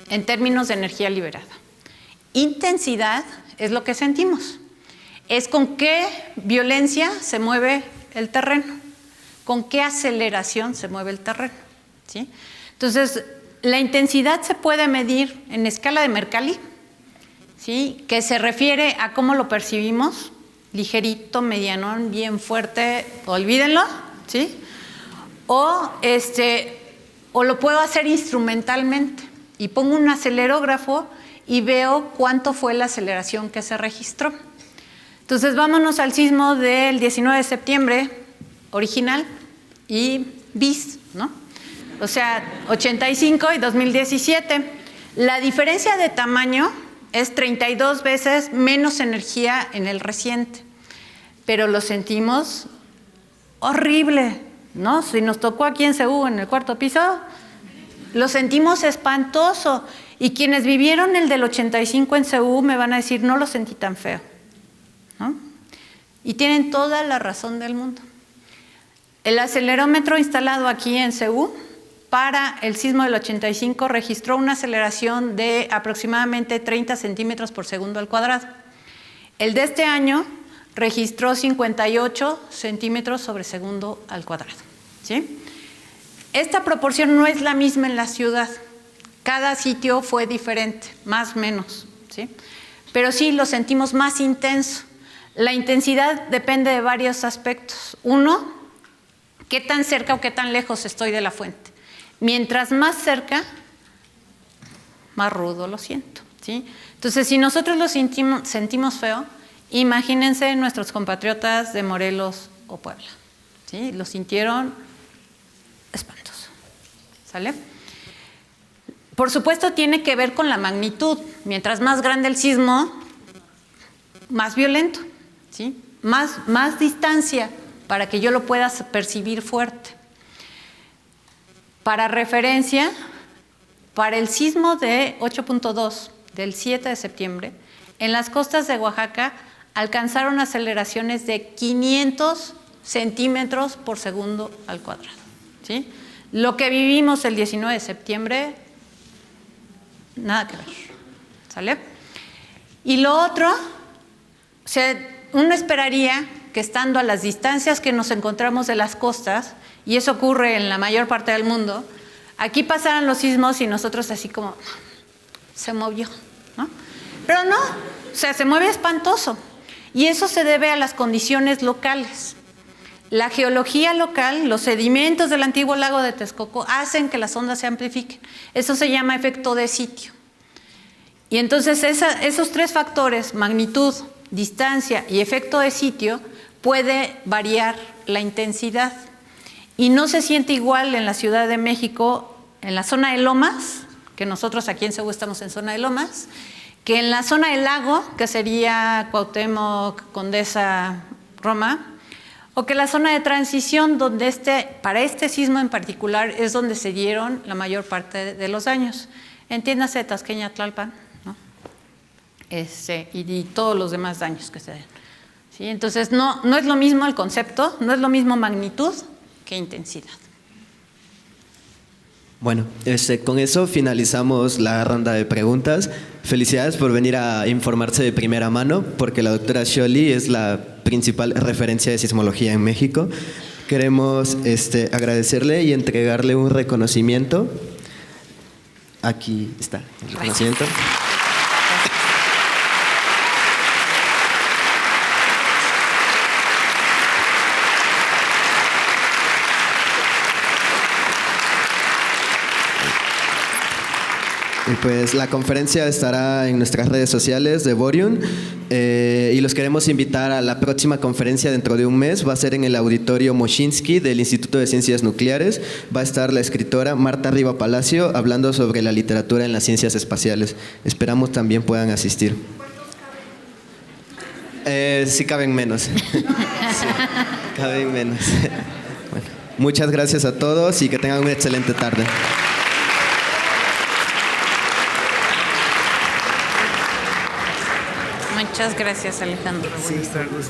en términos de energía liberada. Intensidad es lo que sentimos, es con qué violencia se mueve el terreno, con qué aceleración se mueve el terreno, ¿sí? Entonces, la intensidad se puede medir en escala de Mercalli, ¿sí? Que se refiere a cómo lo percibimos, ligerito, medianón, bien fuerte, olvídenlo, ¿sí? O lo puedo hacer instrumentalmente y pongo un acelerógrafo y veo cuánto fue la aceleración que se registró. Entonces vámonos al sismo del 19 de septiembre original y bis, ¿no? O sea, 85 y 2017. La diferencia de tamaño es 32 veces menos energía en el reciente, pero lo sentimos horrible, ¿no? Si nos tocó aquí en Ceú, en el 4º piso, lo sentimos espantoso. Y quienes vivieron el del 85 en Ceú me van a decir, no lo sentí tan feo, ¿no? Y tienen toda la razón del mundo. El acelerómetro instalado aquí en Ceú para el sismo del 85 registró una aceleración de aproximadamente 30 centímetros por segundo al cuadrado. El de este año registró 58 centímetros sobre segundo al cuadrado, ¿sí? Esta proporción no es la misma en la ciudad. Cada sitio fue diferente, más o menos, ¿sí? Pero sí lo sentimos más intenso. La intensidad depende de varios aspectos. Uno, qué tan cerca o qué tan lejos estoy de la fuente. Mientras más cerca, más rudo lo siento, ¿sí? Entonces, si nosotros lo sentimos feo, imagínense nuestros compatriotas de Morelos o Puebla, ¿sí? Lo sintieron espantoso, ¿sale? Por supuesto, tiene que ver con la magnitud. Mientras más grande el sismo, más violento, ¿sí? Más distancia para que yo lo pueda percibir fuerte. Para referencia, para el sismo de 8.2 del 7 de septiembre, en las costas de Oaxaca alcanzaron aceleraciones de 500 centímetros por segundo al cuadrado, ¿sí? Lo que vivimos el 19 de septiembre, nada que ver, ¿sale? Y lo otro, uno esperaría que estando a las distancias que nos encontramos de las costas, y eso ocurre en la mayor parte del mundo, aquí pasaran los sismos y nosotros así como, se movió, ¿no? Pero no, o sea, se mueve espantoso. Y eso se debe a las condiciones locales. La geología local, los sedimentos del antiguo lago de Texcoco hacen que las ondas se amplifiquen. Eso se llama efecto de sitio. Y entonces esos tres factores, magnitud, distancia y efecto de sitio, puede variar la intensidad. Y no se siente igual en la Ciudad de México, en la zona de Lomas, que nosotros aquí en Ceú estamos en zona de Lomas, que en la zona del lago, que sería Cuauhtémoc, Condesa, Roma, o que la zona de transición, donde para este sismo en particular es donde se dieron la mayor parte de los daños. Entiéndase Tasqueña, Tlalpan, ¿no? Y todos los demás daños que se den, ¿sí? Entonces, no es lo mismo el concepto, no es lo mismo magnitud que intensidad. Bueno, con eso finalizamos la ronda de preguntas. Felicidades por venir a informarse de primera mano, porque la doctora Scioli es la principal referencia de sismología en México. Queremos agradecerle y entregarle un reconocimiento. Aquí está el reconocimiento. Y pues la conferencia estará en nuestras redes sociales de Borium y los queremos invitar a la próxima conferencia dentro de un mes. Va a ser en el auditorio Moschinsky del Instituto de Ciencias Nucleares. Va a estar la escritora Marta Riva Palacio hablando sobre la literatura en las ciencias espaciales. Esperamos también puedan asistir. Sí caben menos. Sí, caben menos. Bueno, muchas gracias a todos y que tengan una excelente tarde. Muchas gracias, Alejandro. Buenas tardes.